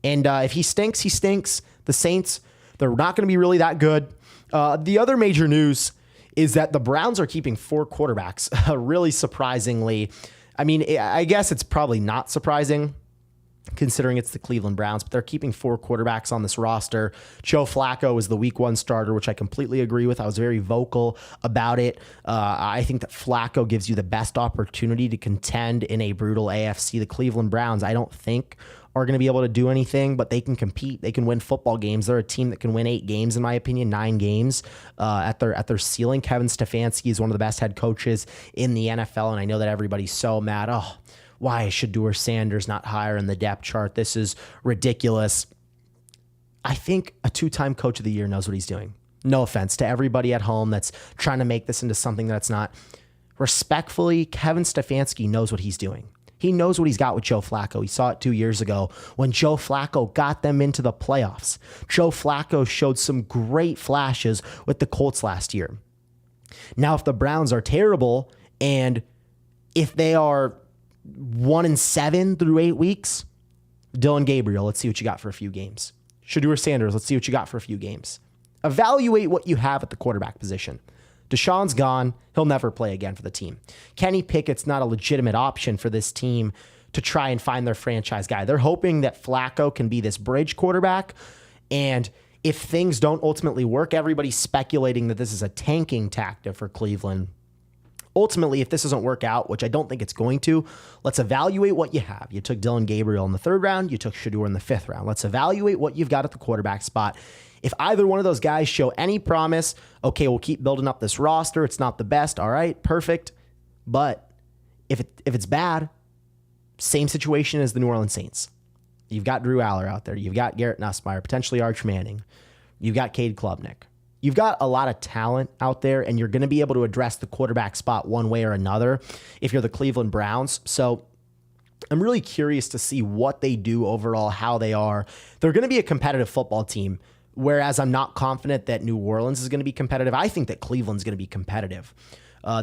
And if he stinks, he stinks. The Saints, they're not going to be really that good. The other major news is that the Browns are keeping 4 quarterbacks, really surprisingly. I mean, I guess it's probably not surprising considering it's the Cleveland Browns, but they're keeping 4 quarterbacks on this roster. Joe Flacco is the week 1 starter, which I completely agree with. I was very vocal about it. I think that Flacco gives you the best opportunity to contend in a brutal AFC. The Cleveland Browns, I don't think, are going to be able to do anything, but they can compete. They can win football games. They're a team that can win 8 games, in my opinion, 9 games at their ceiling. Kevin Stefanski is one of the best head coaches in the NFL, and I know that everybody's so mad. Oh, why is Shedeur Sanders not higher in the depth chart? This is ridiculous. I think a 2-time coach of the year knows what he's doing. No offense to everybody at home that's trying to make this into something that's not. Respectfully, Kevin Stefanski knows what he's doing. He knows what he's got with Joe Flacco. He saw it 2 years ago when Joe Flacco got them into the playoffs. Joe Flacco showed some great flashes with the Colts last year. Now, if the Browns are terrible and if they are 1-7 through 8 weeks, Dylan Gabriel, let's see what you got for a few games. Shedeur Sanders, let's see what you got for a few games. Evaluate what you have at the quarterback position. Deshaun's gone. He'll never play again for the team. Kenny Pickett's not a legitimate option for this team to try and find their franchise guy. They're hoping that Flacco can be this bridge quarterback. And if things don't ultimately work, everybody's speculating that this is a tanking tactic for Cleveland. Ultimately, if this doesn't work out, which I don't think it's going to, let's evaluate what you have. You took Dylan Gabriel in the 3rd round. You took Shedeur in the 5th round. Let's evaluate what you've got at the quarterback spot. If either one of those guys show any promise, okay, we'll keep building up this roster. It's not the best. All right, perfect. But if it's bad, same situation as the New Orleans Saints. You've got Drew Aller out there. You've got Garrett Nussmeier, potentially Arch Manning. You've got Cade Klubnik. you've got a lot of talent out there, and you're going to be able to address the quarterback spot one way or another if you're the Cleveland Browns. So I'm really curious to see what they do overall, how they are. They're going to be a competitive football team, whereas I'm not confident that New Orleans is going to be competitive. I think that Cleveland's going to be competitive.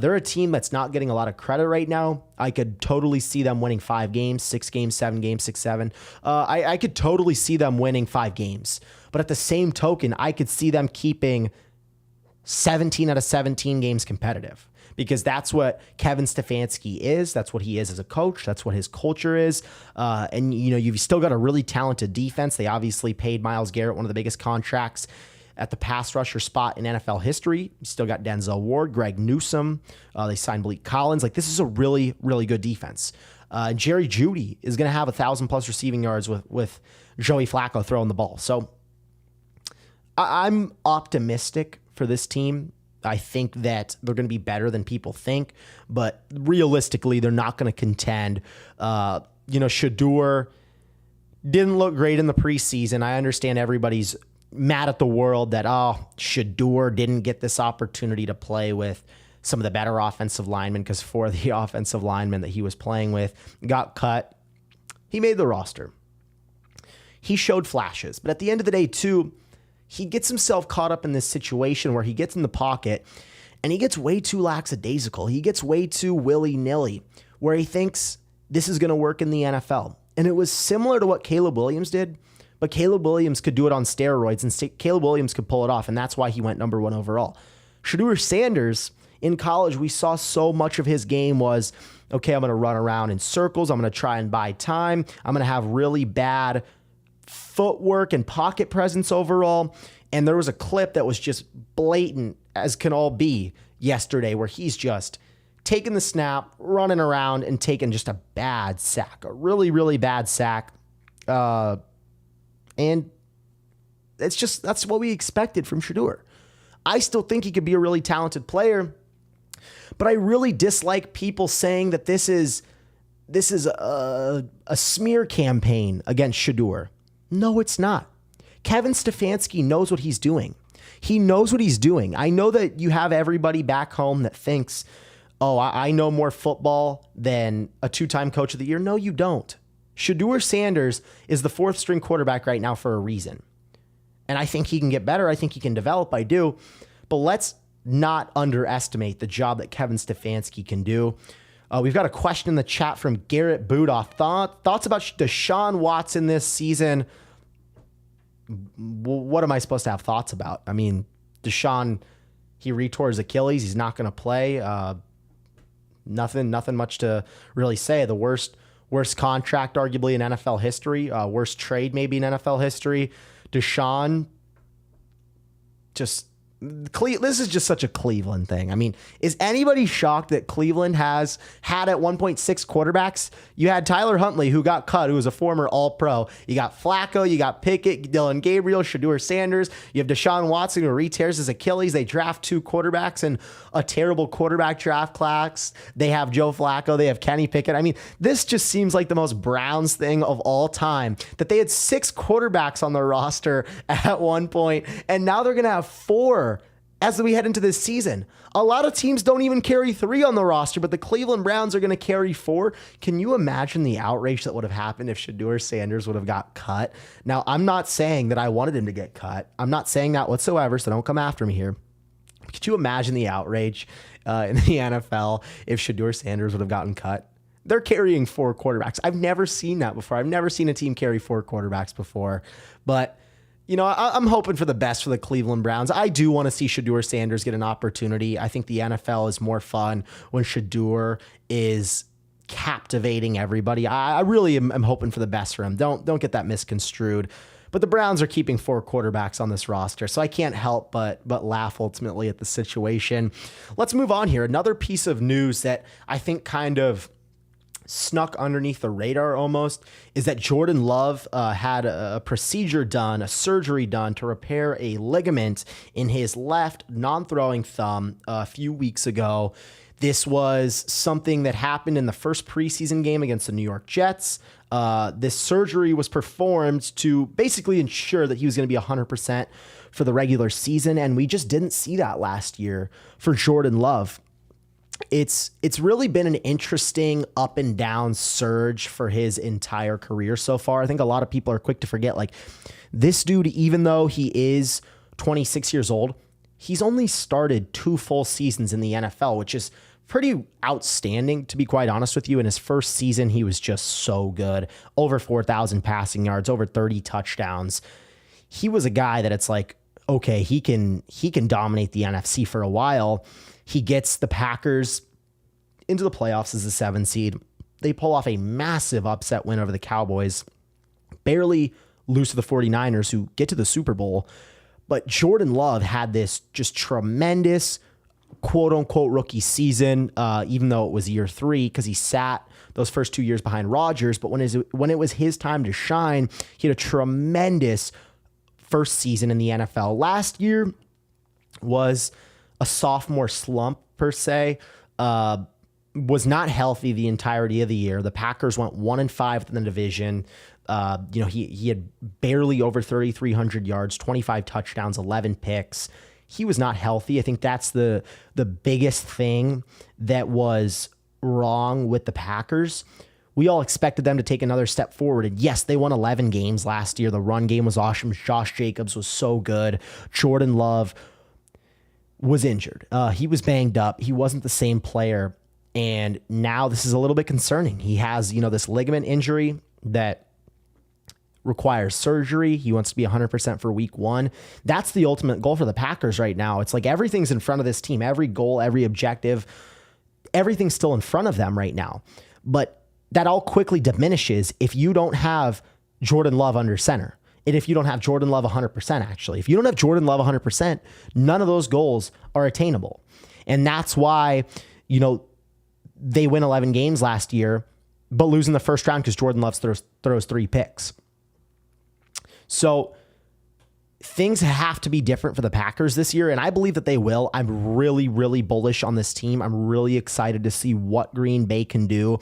They're a team that's not getting a lot of credit right now. I could totally see them winning 5 games, 6 games, 7 games, 6, 7. I could totally see them winning 5 games. But at the same token, I could see them keeping 17 out of 17 games competitive, because that's what Kevin Stefanski is. That's what he is as a coach. That's what his culture is. And you've still got a really talented defense. They obviously paid Myles Garrett one of the biggest contracts at the pass rusher spot in NFL history. You still got Denzel Ward, Greg Newsome. They signed Malik Collins. Like, this is a really, really good defense. Jerry Jeudy is going to have 1,000+ receiving yards with Joey Flacco throwing the ball. So I'm optimistic for this team. I think that they're going to be better than people think, but realistically, they're not going to contend. Shedeur didn't look great in the preseason. I understand everybody's mad at the world that, Shedeur didn't get this opportunity to play with some of the better offensive linemen, because 4 of the offensive linemen that he was playing with got cut. He made the roster. He showed flashes, but at the end of the day, too, he gets himself caught up in this situation where he gets in the pocket and he gets way too lackadaisical. He gets way too willy-nilly, where he thinks this is going to work in the NFL. And it was similar to what Caleb Williams did, but Caleb Williams could do it on steroids, and Caleb Williams could pull it off, and that's why he went number 1 overall. Shedeur Sanders, in college, we saw so much of his game was, okay, I'm going to run around in circles. I'm going to try and buy time. I'm going to have really bad footwork and pocket presence overall. And there was a clip that was just blatant as can all be yesterday, where he's just taking the snap, running around, and taking just a bad sack, a really, really bad sack. And that's what we expected from Shedeur. I still think he could be a really talented player, but I really dislike people saying that this is a smear campaign against Shedeur. No, it's not. Kevin Stefanski knows what he's doing. He knows what he's doing. I know that you have everybody back home that thinks, I know more football than a 2-time coach of the year. No, you don't. Shedeur Sanders is the 4th string quarterback right now for a reason. And I think he can get better. I think he can develop. I do. But let's not underestimate the job that Kevin Stefanski can do. We've got a question in the chat from Garrett Budoff. Thoughts about Deshaun Watson this season? What am I supposed to have thoughts about? I mean, Deshaun, he retore his Achilles. He's not going to play. Nothing much to really say. The worst contract arguably in NFL history. Worst trade maybe in NFL history. Deshaun, this is just such a Cleveland thing. I mean, is anybody shocked that Cleveland has had at 1.6 quarterbacks? You had Tyler Huntley, who got cut, who was a former All-Pro. You got Flacco, you got Pickett, Dylan Gabriel, Shedeur Sanders. You have Deshaun Watson, who re-tears his Achilles. They draft 2 quarterbacks in a terrible quarterback draft class. They have Joe Flacco. They have Kenny Pickett. I mean, this just seems like the most Browns thing of all time, that they had 6 quarterbacks on their roster at one point, and now they're going to have 4 as we head into this season. A lot of teams don't even carry 3 on the roster, but the Cleveland Browns are going to carry 4. Can you imagine the outrage that would have happened if Shedeur Sanders would have got cut? Now, I'm not saying that I wanted him to get cut. I'm not saying that whatsoever, so don't come after me here. Could you imagine the outrage in the NFL if Shedeur Sanders would have gotten cut? They're carrying 4 quarterbacks. I've never seen that before. I've never seen a team carry 4 quarterbacks before, but I'm hoping for the best for the Cleveland Browns. I do want to see Shedeur Sanders get an opportunity. I think the NFL is more fun when Shedeur is captivating everybody. I really am hoping for the best for him. Don't get that misconstrued. But the Browns are keeping 4 quarterbacks on this roster, so I can't help but laugh ultimately at the situation. Let's move on here. Another piece of news that I think kind of snuck underneath the radar almost is that Jordan Love had a procedure done, a surgery done to repair a ligament in his left non-throwing thumb a few weeks ago. This was something that happened in the first preseason game against the New York Jets. This surgery was performed to basically ensure that he was going to be 100% for the regular season, and we just didn't see that last year for Jordan Love. It's really been an interesting up and down surge for his entire career so far. I think a lot of people are quick to forget, like, this dude, even though he is 26 years old, he's only started 2 full seasons in the NFL, which is pretty outstanding, to be quite honest with you. In his first season, he was just so good. Over 4,000 passing yards, over 30 touchdowns. He was a guy that it's like, okay, he can dominate the NFC for a while. He gets the Packers into the playoffs as a 7 seed. They pull off a massive upset win over the Cowboys. Barely lose to the 49ers, who get to the Super Bowl. But Jordan Love had this just tremendous quote-unquote rookie season, even though it was year 3, because he sat those first 2 years behind Rodgers. But when it was his time to shine, he had a tremendous first season in the NFL. Last year was a sophomore slump, per se. Was not healthy the entirety of the year. The Packers went 1-5 in the division. He had barely over 3,300 yards, 25 touchdowns, 11 picks. He was not healthy. I think that's the biggest thing that was wrong with the Packers. We all expected them to take another step forward. And yes, they won 11 games last year. The run game was awesome. Josh Jacobs was so good. Jordan Love was injured. He was banged up. He wasn't the same player. And now this is a little bit concerning. He has, this ligament injury that requires surgery. He wants to be 100% for week 1. That's the ultimate goal for the Packers right now. It's like everything's in front of this team. Every goal, every objective, everything's still in front of them right now. But that all quickly diminishes if you don't have Jordan Love under center. And if you don't have Jordan Love 100%, actually. If you don't have Jordan Love 100%, none of those goals are attainable. And that's why, they win 11 games last year, but lose in the first round because Jordan Love throws 3 picks. So things have to be different for the Packers this year, and I believe that they will. I'm really, really bullish on this team. I'm really excited to see what Green Bay can do.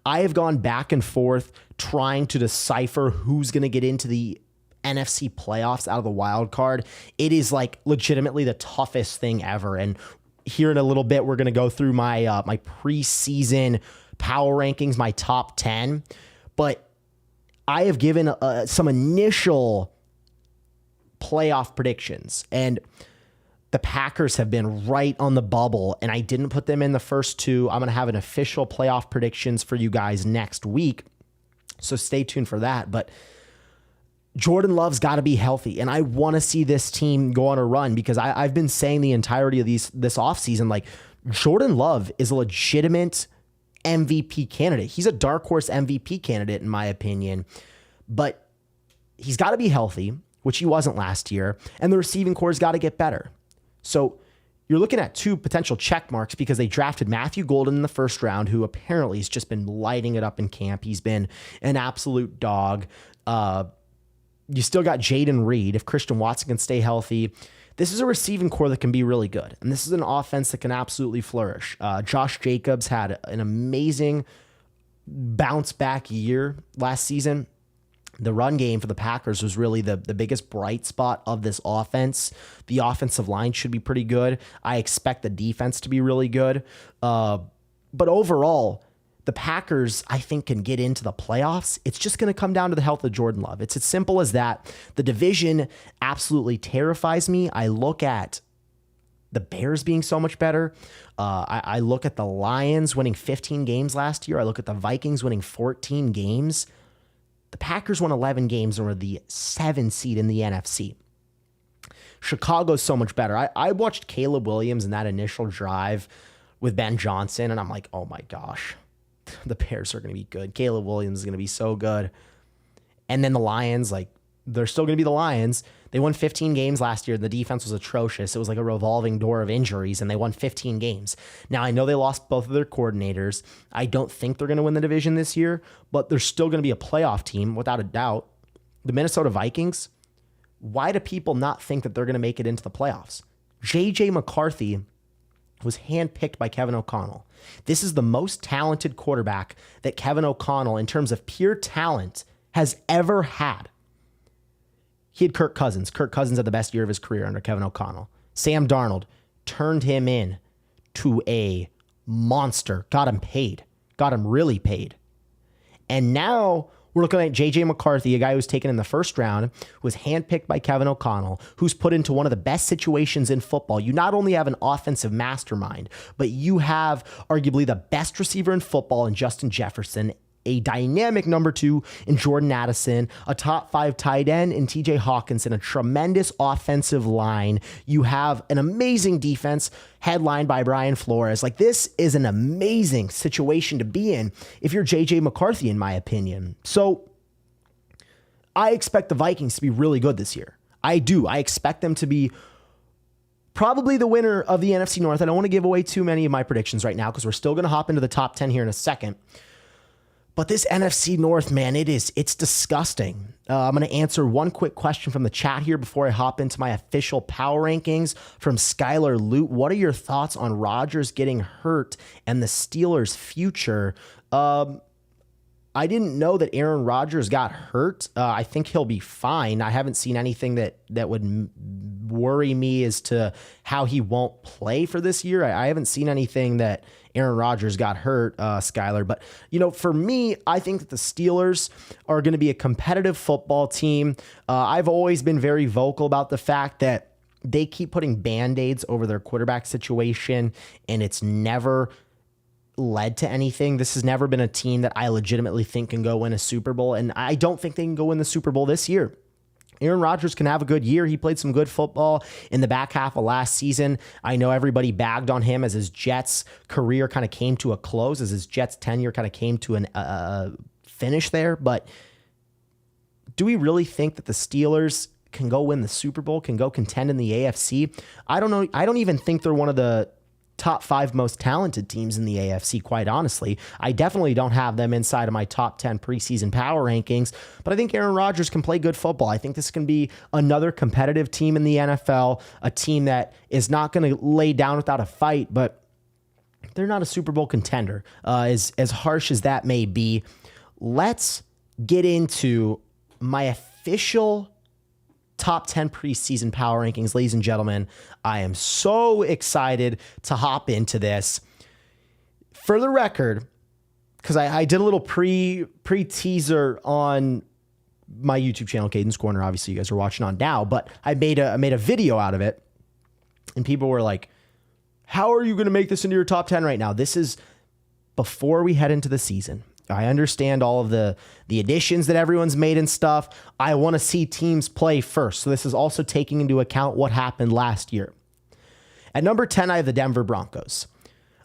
I have gone back and forth trying to decipher who's going to get into the NFC playoffs out of the wild card. It is like legitimately the toughest thing ever. And here in a little bit, we're going to go through my my preseason power rankings, my top 10. But I have given some initial playoff predictions, and the Packers have been right on the bubble, and I didn't put them in the first 2. I'm going to have an official playoff predictions for you guys next week, so stay tuned for that. But Jordan Love's got to be healthy, and I want to see this team go on a run because I've been saying the entirety of this offseason, like, Jordan Love is a legitimate MVP candidate. He's a dark horse MVP candidate, in my opinion, but he's got to be healthy, which he wasn't last year, and the receiving core's got to get better. So you're looking at 2 potential check marks because they drafted Matthew Golden in the first round, who apparently has just been lighting it up in camp. He's been an absolute dog. You still got Jaden Reed. If Christian Watson can stay healthy, this is a receiving core that can be really good. And this is an offense that can absolutely flourish. Josh Jacobs had an amazing bounce back year last season. The run game for the Packers was really the biggest bright spot of this offense. The offensive line should be pretty good. I expect the defense to be really good. But overall, the Packers, I think, can get into the playoffs. It's just going to come down to the health of Jordan Love. It's as simple as that. The division absolutely terrifies me. I look at the Bears being so much better. I look at the Lions winning 15 games last year. I look at the Vikings winning 14 games. The Packers won 11 games and were the 7 seed in the NFC. Chicago's so much better. I watched Caleb Williams in that initial drive with Ben Johnson, and I'm like, oh my gosh, the Bears are going to be good. Caleb Williams is going to be so good. And then the Lions, like, they're still going to be the Lions. They won 15 games last year. The defense was atrocious. It was like a revolving door of injuries, and they won 15 games. Now, I know they lost both of their coordinators. I don't think they're going to win the division this year, but they're still going to be a playoff team without a doubt. The Minnesota Vikings, why do people not think that they're going to make it into the playoffs? J.J. McCarthy was handpicked by Kevin O'Connell. This is the most talented quarterback that Kevin O'Connell, in terms of pure talent, has ever had. He had Kirk Cousins. Kirk Cousins had the best year of his career under Kevin O'Connell. Sam Darnold turned him in to a monster, got him paid, got him really paid. And now we're looking at J.J. McCarthy, a guy who was taken in the first round, who was handpicked by Kevin O'Connell, who's put into one of the best situations in football. You not only have an offensive mastermind, but you have arguably the best receiver in football in Justin Jefferson, a dynamic number 2 in Jordan Addison, a top 5 tight end in TJ Hawkinson, a tremendous offensive line. You have an amazing defense headlined by Brian Flores. Like, this is an amazing situation to be in if you're JJ McCarthy, in my opinion. So I expect the Vikings to be really good this year. I do. I expect them to be probably the winner of the NFC North. I don't want to give away too many of my predictions right now because we're still going to hop into the top 10 here in a second. But this NFC North, man, it's disgusting. I'm going to answer one quick question from the chat here before I hop into my official power rankings from Skylar Lute. What are your thoughts on Rodgers getting hurt and the Steelers' future? I didn't know that Aaron Rodgers got hurt. I think he'll be fine. I haven't seen anything that would worry me as to how he won't play for this year. I haven't seen anything that Aaron Rodgers got hurt, Skylar. But, for me, I think that the Steelers are going to be a competitive football team. I've always been very vocal about the fact that they keep putting Band-Aids over their quarterback situation, and it's never led to anything. This has never been a team that I legitimately think can go win a Super Bowl, and I don't think they can go win the Super Bowl this year. Aaron Rodgers can have a good year. He played some good football in the back half of last season. I know everybody bagged on him as his Jets career kind of came to a close, as his Jets tenure kind of came to an finish there. But do we really think that the Steelers can go win the Super Bowl, can go contend in the AFC? I don't know. I don't even think they're one of the top 5 most talented teams in the AFC, quite honestly. I definitely don't have them inside of my top 10 preseason power rankings, but I think Aaron Rodgers can play good football. I think this can be another competitive team in the NFL, a team that is not going to lay down without a fight, but they're not a Super Bowl contender. As harsh as that may be, let's get into my official top 10 preseason power rankings. Ladies and gentlemen, I am so excited to hop into this. For the record, because I did a little pre-teaser on my YouTube channel, Caden's Corner. Obviously, you guys are watching on now, but I made a video out of it, and people were like, how are you going to make this into your top 10 right now? This is before we head into the season. I understand all of the additions that everyone's made and stuff. I want to see teams play first. So this is also taking into account what happened last year. At number 10, I have the Denver Broncos.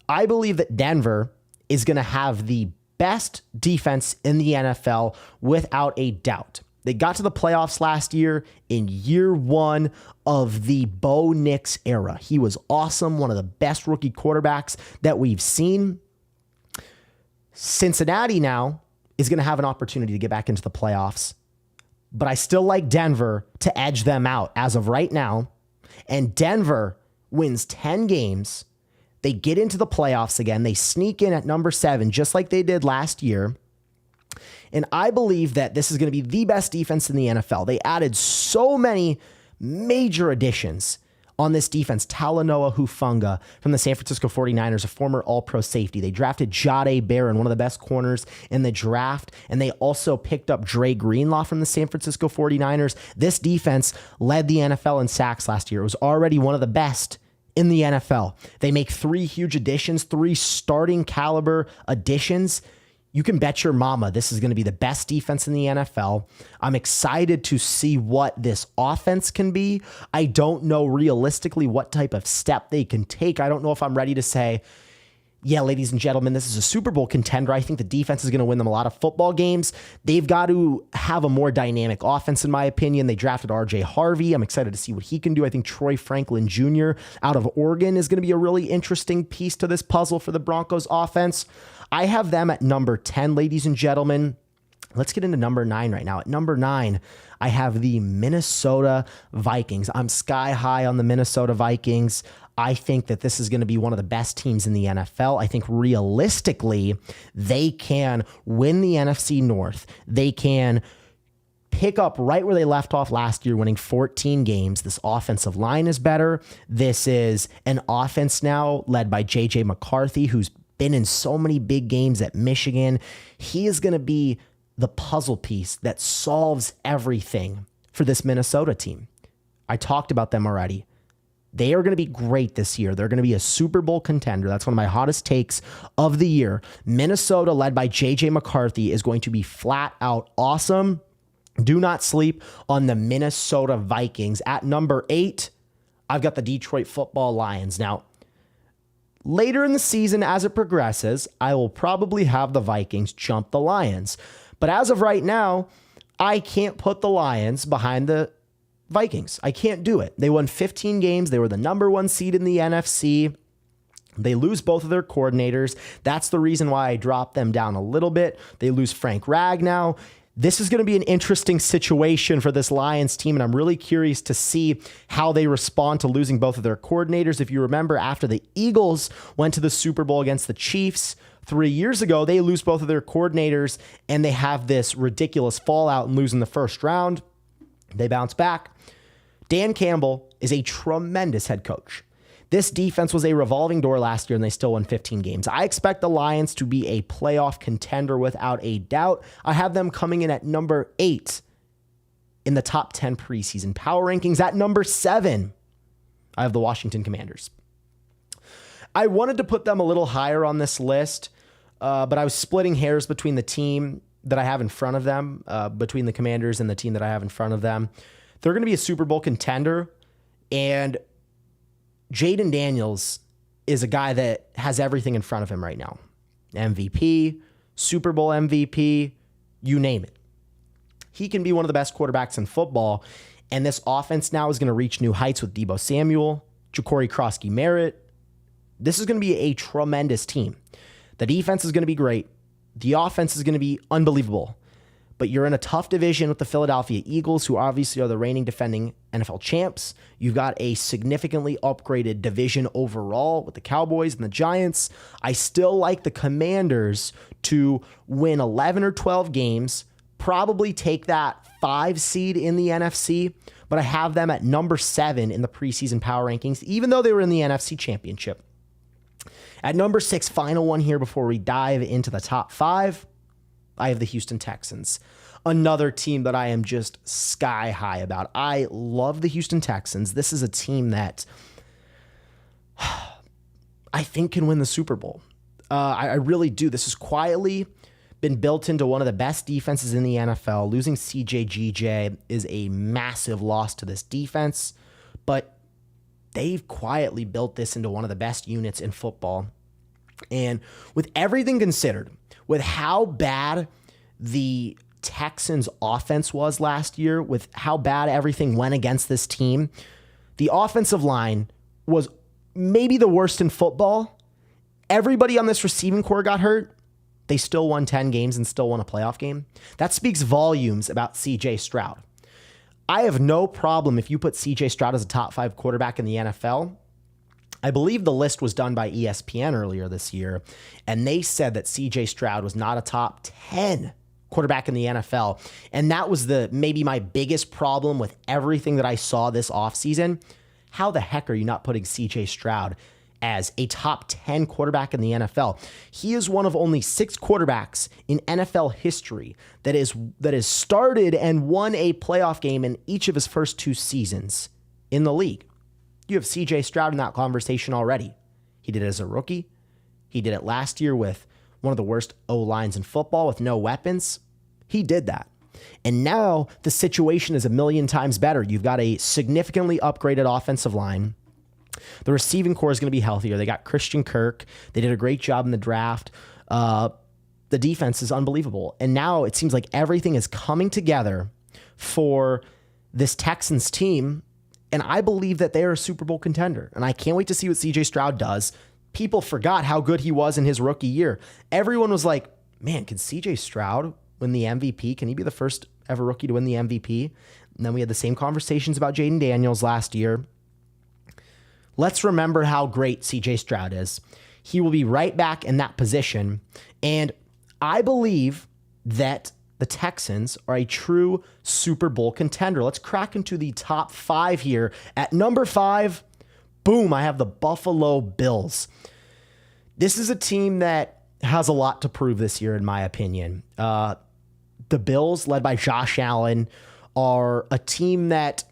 I believe that Denver is going to have the best defense in the NFL without a doubt. They got to the playoffs last year in year 1 of the Bo Nix era. He was awesome, one of the best rookie quarterbacks that we've seen. Cincinnati now is going to have an opportunity to get back into the playoffs, but I still like Denver to edge them out as of right now. And Denver wins 10 games. They get into the playoffs again. They sneak in at number 7, just like they did last year. And I believe that this is going to be the best defense in the NFL. They added so many major additions on this defense. Talanoa Hufanga from the San Francisco 49ers, a former all-pro safety. They drafted Jahdae Barron, one of the best corners in the draft, and they also picked up Dre Greenlaw from the San Francisco 49ers. This defense led the NFL in sacks last year. It was already one of the best in the NFL. They make 3 huge additions, 3 starting caliber additions. You can bet your mama this is going to be the best defense in the NFL. I'm excited to see what this offense can be. I don't know realistically what type of step they can take. I don't know if I'm ready to say, yeah, ladies and gentlemen, this is a Super Bowl contender. I think the defense is going to win them a lot of football games. They've got to have a more dynamic offense, in my opinion. They drafted R.J. Harvey. I'm excited to see what he can do. I think Troy Franklin Jr. out of Oregon is going to be a really interesting piece to this puzzle for the Broncos offense. I have them at number 10, ladies and gentlemen. Let's get into number 9 right now. At number 9, I have the Minnesota Vikings. I'm sky high on the Minnesota Vikings. I think that this is going to be one of the best teams in the NFL. I think realistically, they can win the NFC North. They can pick up right where they left off last year, winning 14 games. This offensive line is better. This is an offense now led by J.J. McCarthy, who's been in so many big games at Michigan. He is going to be the puzzle piece that solves everything for this Minnesota team. I talked about them already. They are going to be great this year. They're going to be a Super Bowl contender. That's one of my hottest takes of the year. Minnesota, led by J.J. McCarthy, is going to be flat out awesome. Do not sleep on the Minnesota Vikings. At number 8, I've got the Detroit Football Lions. Now, later in the season, as it progresses, I will probably have the Vikings jump the Lions. But as of right now, I can't put the Lions behind the Vikings. I can't do it. They won 15 games. They were the number 1 seed in the NFC. They lose both of their coordinators. That's the reason why I dropped them down a little bit. They lose Frank Ragnow. This is going to be an interesting situation for this Lions team, and I'm really curious to see how they respond to losing both of their coordinators. If you remember, after the Eagles went to the Super Bowl against the Chiefs 3 years ago, they lose both of their coordinators, and they have this ridiculous fallout and lose in the first round. They bounce back. Dan Campbell is a tremendous head coach. This defense was a revolving door last year, and they still won 15 games. I expect the Lions to be a playoff contender without a doubt. I have them coming in at number 8 in the top 10 preseason power rankings. At number 7, I have the Washington Commanders. I wanted to put them a little higher on this list, but I was splitting hairs between the team that I have in front of them, between the Commanders and the team that I have in front of them. They're going to be a Super Bowl contender, and Jaden Daniels is a guy that has everything in front of him right now. MVP, Super Bowl MVP, you name it. He can be one of the best quarterbacks in football, and this offense now is going to reach new heights with Deebo Samuel, Ja'Cory Krosky-Merritt. This is going to be a tremendous team. The defense is going to be great. The offense is going to be unbelievable. But you're in a tough division with the Philadelphia Eagles, who obviously are the reigning defending NFL champs. You've got a significantly upgraded division overall with the Cowboys and the Giants. I still like the Commanders to win 11 or 12 games, probably take that 5 seed in the NFC, but I have them at number 7 in the preseason power rankings, even though they were in the NFC Championship. At number 6, final one here before we dive into the top 5, I have the Houston Texans, another team that I am just sky high about. I love the Houston Texans. This is a team that I think can win the Super Bowl. I really do. This has quietly been built into one of the best defenses in the NFL. Losing CJ is a massive loss to this defense, but they've quietly built this into one of the best units in football. And with everything considered, with how bad the Texans offense was last year, with how bad everything went against this team, the offensive line was maybe the worst in football. Everybody on this receiving core got hurt. They still won 10 games and still won a playoff game. That speaks volumes about CJ Stroud. I have no problem if you put CJ Stroud as a top 5 quarterback in the NFL. I believe the list was done by ESPN earlier this year, and they said that CJ Stroud was not a top 10 quarterback in the NFL. And that was maybe my biggest problem with everything that I saw this offseason. How the heck are you not putting CJ Stroud as a top 10 quarterback in the NFL? He is one of only 6 quarterbacks in NFL history that is started and won a playoff game in each of his first 2 seasons in the league. You have CJ Stroud in that conversation already. He did it as a rookie. He did it last year with one of the worst O-lines in football with no weapons. He did that. And now the situation is a million times better. You've got a significantly upgraded offensive line. The receiving core is going to be healthier. They got Christian Kirk. They did a great job in the draft. The defense is unbelievable. And now it seems like everything is coming together for this Texans team. And I believe that they are a Super Bowl contender. And I can't wait to see what CJ Stroud does. People forgot how good he was in his rookie year. Everyone was like, man, can CJ Stroud win the MVP? Can he be the first ever rookie to win the MVP? And then we had the same conversations about Jaden Daniels last year. let's remember how great CJ Stroud is. He will be right back in that position. And I believe that the Texans are a true Super Bowl contender. Let's crack into the top 5 here. At number 5, boom, I have the Buffalo Bills. This is a team that has a lot to prove this year, in my opinion. The Bills, led by Josh Allen, are a team that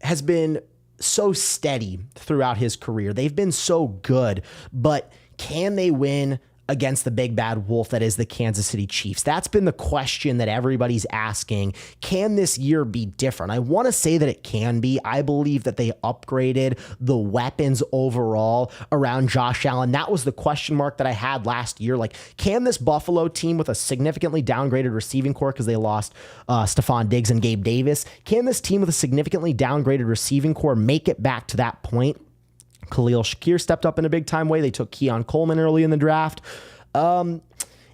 has been so steady throughout his career. They've been so good, but can they win against the big bad wolf that is the Kansas City Chiefs? That's been the question that everybody's asking. Can this year be different? I want to say that it can be. I believe that they upgraded the weapons overall around Josh Allen. That was the question mark that I had last year. Like, can this Buffalo team with a significantly downgraded receiving core, because they lost Stephon Diggs and Gabe Davis, can this team with a significantly downgraded receiving core make it back to that point? Khalil Shakir stepped up in a big-time way. They took Keon Coleman early in the draft. And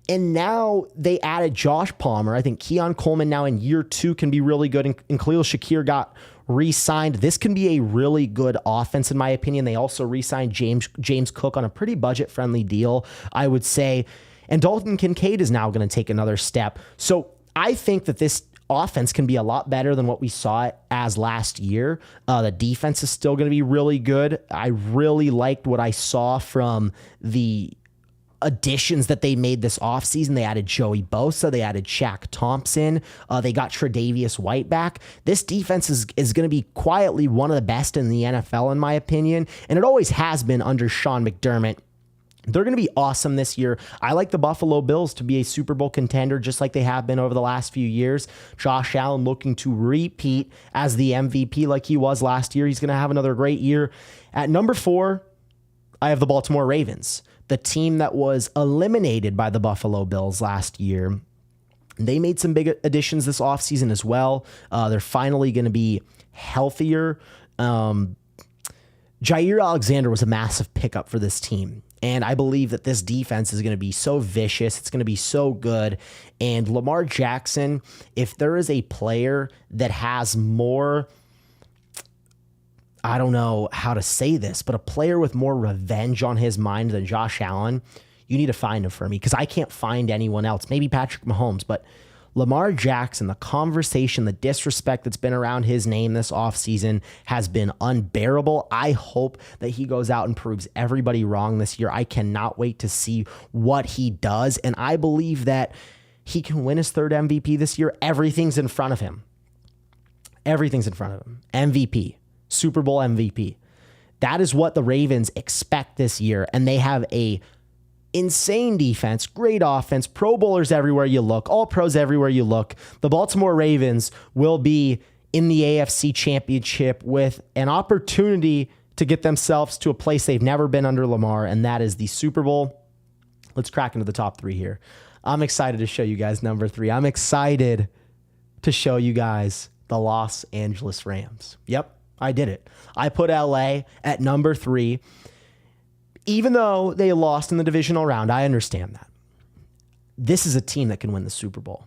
now they added Josh Palmer. I think Keon Coleman now in year 2 can be really good. And Khalil Shakir got re-signed. This can be a really good offense, in my opinion. They also re-signed James Cook on a pretty budget-friendly deal, I would say. And Dalton Kincaid is now going to take another step. So I think that this offense can be a lot better than what we saw it as last year. The defense is still going to be really good. I really liked what I saw from the additions that they made this offseason. They added Joey Bosa. They added Shaq Thompson. They got Tre'Davious White back. This defense is going to be quietly one of the best in the NFL, in my opinion, and it always has been under Sean McDermott. They're going to be awesome this year. I like the Buffalo Bills to be a Super Bowl contender, just like they have been over the last few years. Josh Allen looking to repeat as the MVP like he was last year. He's going to have another great year. At number 4, I have the Baltimore Ravens, the team that was eliminated by the Buffalo Bills last year. They made some big additions this offseason as well. They're finally going to be healthier. Jair Alexander was a massive pickup for this team. And I believe that this defense is going to be so vicious. It's going to be so good. And Lamar Jackson, if there is a player that has more, I don't know how to say this, but a player with more revenge on his mind than Josh Allen, you need to find him for me, because I can't find anyone else. Maybe Patrick Mahomes, but Lamar Jackson, the conversation, the disrespect that's been around his name this offseason has been unbearable. I hope that he goes out and proves everybody wrong this year. I cannot wait to see what he does, and I believe that he can win his 3rd MVP this year. Everything's in front of him. Everything's in front of him. MVP. Super Bowl MVP. That is what the Ravens expect this year, and they have a insane defense, great offense, Pro Bowlers everywhere you look, all pros everywhere you look. The Baltimore Ravens will be in the AFC Championship with an opportunity to get themselves to a place they've never been under Lamar, and that is the Super Bowl. Let's crack into the top 3 here. I'm excited to show you guys number 3. I'm excited to show you guys the Los Angeles Rams. Yep, I did it. I put LA at number 3. Even though they lost in the divisional round, I understand that. This is a team that can win the Super Bowl.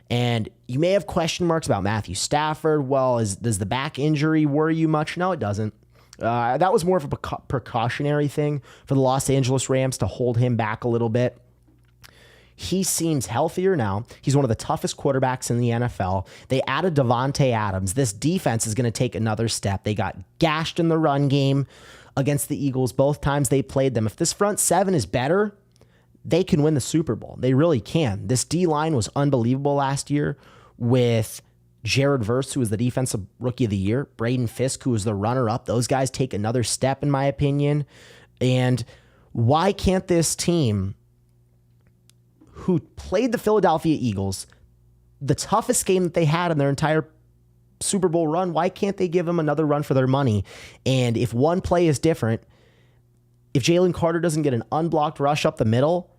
And you may have question marks about Matthew Stafford. Well, does the back injury worry you much? No, it doesn't. That was more of a precautionary thing for the Los Angeles Rams to hold him back a little bit. He seems healthier now. He's one of the toughest quarterbacks in the NFL. They added Devontae Adams. This defense is going to take another step. They got gashed in the run game against the Eagles both times they played them. If this front 7 is better, they can win the Super Bowl. They really can. This D-line was unbelievable last year with Jared Verse, who was the defensive rookie of the year, Braden Fisk, who was the runner-up. Those guys take another step, in my opinion. And why can't this team, who played the Philadelphia Eagles, the toughest game that they had in their entire Super Bowl run, why can't they give them another run for their money? And if one play is different, if Jalen Carter doesn't get an unblocked rush up the middle,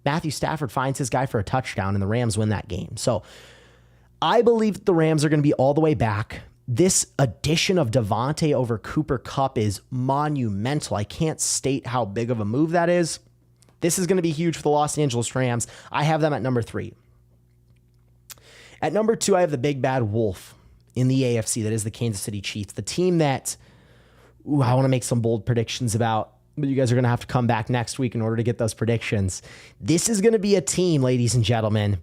Matthew Stafford finds his guy for a touchdown and the Rams win that game. So I believe that the Rams are going to be all the way back. This addition of Devontae over Cooper Kupp is monumental. I can't state how big of a move that is. This is going to be huge for the Los Angeles Rams. I have them at number 3. At number 2, I have the big bad wolf in the AFC, that is the Kansas City Chiefs, the team that I want to make some bold predictions about, but you guys are going to have to come back next week in order to get those predictions. This is going to be a team, ladies and gentlemen,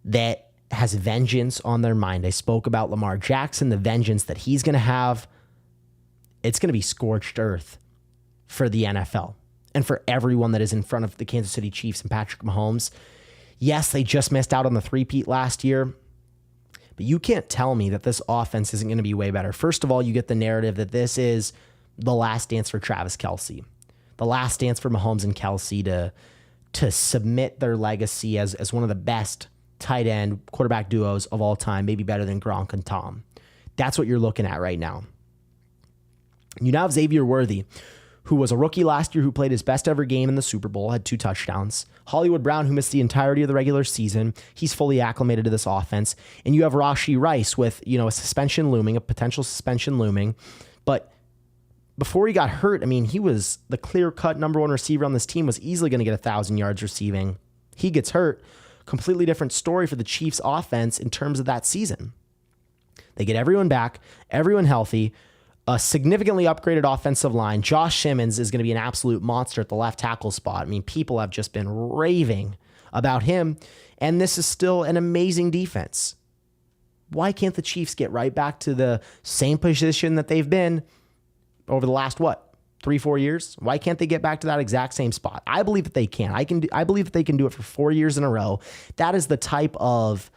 that has vengeance on their mind. I spoke about Lamar Jackson, the vengeance that he's going to have. It's going to be scorched earth for the NFL and for everyone that is in front of the Kansas City Chiefs and Patrick Mahomes. Yes, they just missed out on the three-peat last year, but you can't tell me that this offense isn't going to be way better. First of all, you get the narrative that this is the last dance for Travis Kelce, the last dance for Mahomes and Kelce to submit their legacy as one of the best tight end quarterback duos of all time, maybe better than Gronk and Tom. That's what you're looking at right now. You now have Xavier Worthy, who was a rookie last year, who played his best ever game in the Super Bowl, had 2 touchdowns. Hollywood Brown, who missed the entirety of the regular season. He's fully acclimated to this offense. And you have Rashee Rice with, a suspension looming, a potential suspension looming. But before he got hurt, he was the clear-cut number 1 receiver on this team, was easily going to get 1,000 yards receiving. He gets hurt. Completely different story for the Chiefs offense in terms of that season. They get everyone back, everyone healthy, a significantly upgraded offensive line. Josh Simmons is going to be an absolute monster at the left tackle spot. People have just been raving about him, and this is still an amazing defense. Why can't the Chiefs get right back to the same position that they've been over the last, 3-4 years? Why can't they get back to that exact same spot? I believe that they can. I believe that they can do it for 4 years in a row. That is the type of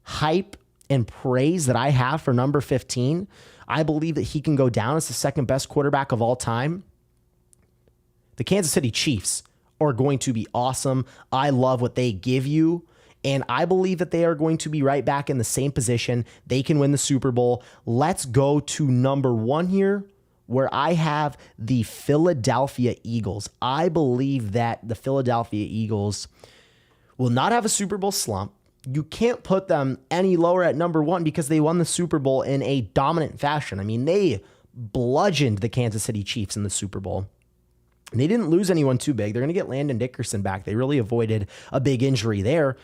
hype and praise that I have for number 15. I believe that he can go down as the second best quarterback of all time. The Kansas City Chiefs are going to be awesome. I love what they give you, and I believe that they are going to be right back in the same position. They can win the Super Bowl. Let's go to number 1 here, where I have the Philadelphia Eagles. I believe that the Philadelphia Eagles will not have a Super Bowl slump. You can't put them any lower at number 1 because they won the Super Bowl in a dominant fashion. They bludgeoned the Kansas City Chiefs in the Super Bowl. And they didn't lose anyone too big. They're going to get Landon Dickerson back. They really avoided a big injury there.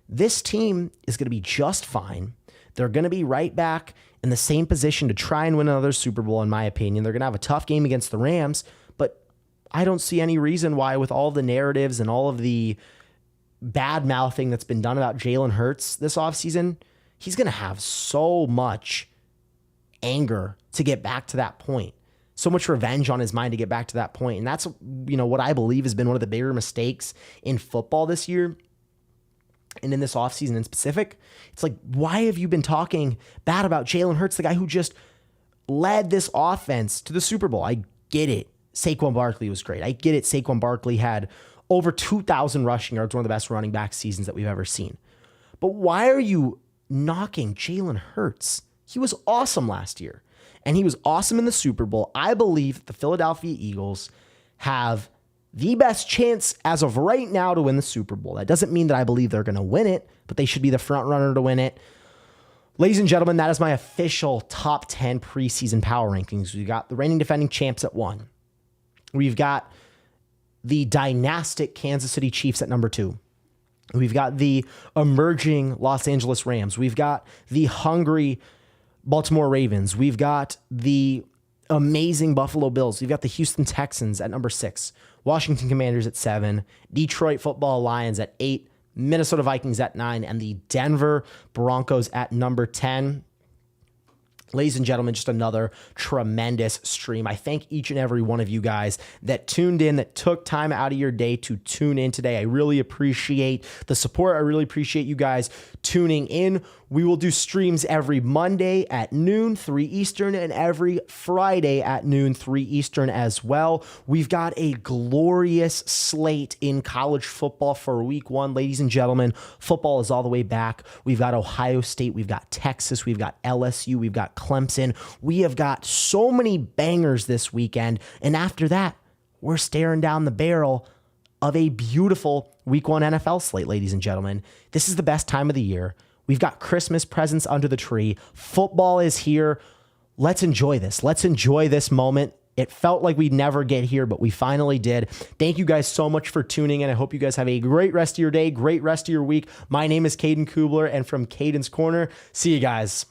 This team is going to be just fine. They're going to be right back in the same position to try and win another Super Bowl, in my opinion. They're going to have a tough game against the Rams, but I don't see any reason why, with all the narratives and all of the bad mouthing that's been done about Jalen Hurts this offseason, he's going to have so much anger to get back to that point. So much revenge on his mind to get back to that point. And that's, what I believe has been one of the bigger mistakes in football this year and in this offseason in specific. It's like, why have you been talking bad about Jalen Hurts, the guy who just led this offense to the Super Bowl? I get it. Saquon Barkley was great. I get it. Saquon Barkley had over 2,000 rushing yards, one of the best running back seasons that we've ever seen. But why are you knocking Jalen Hurts? He was awesome last year, and he was awesome in the Super Bowl. I believe that the Philadelphia Eagles have the best chance as of right now to win the Super Bowl. That doesn't mean that I believe they're going to win it, but they should be the front runner to win it. Ladies and gentlemen, that is my official top 10 preseason power rankings. We've got the reigning defending champs at 1. We've got the dynastic Kansas City Chiefs at number 2. We've got the emerging Los Angeles Rams. We've got the hungry Baltimore Ravens. We've got the amazing Buffalo Bills. We've got the Houston Texans at number 6. Washington Commanders at 7. Detroit Football Lions at 8. Minnesota Vikings at 9. And the Denver Broncos at number 10. Ladies and gentlemen, just another tremendous stream. I thank each and every one of you guys that tuned in, that took time out of your day to tune in today. I really appreciate the support. I really appreciate you guys tuning in. We will do streams every Monday at noon, 3 Eastern, and every Friday at noon, 3 Eastern as well. We've got a glorious slate in college football for week 1. Ladies and gentlemen, football is all the way back. We've got Ohio State, we've got Texas, we've got LSU, we've got Clemson. We have got so many bangers this weekend. And after that, we're staring down the barrel of a beautiful week 1 NFL slate, ladies and gentlemen. This is the best time of the year. We've got Christmas presents under the tree. Football is here. Let's enjoy this. Let's enjoy this moment. It felt like we'd never get here, but we finally did. Thank you guys so much for tuning in. I hope you guys have a great rest of your day, great rest of your week. My name is Caden Kubler, and from Caden's Corner, see you guys.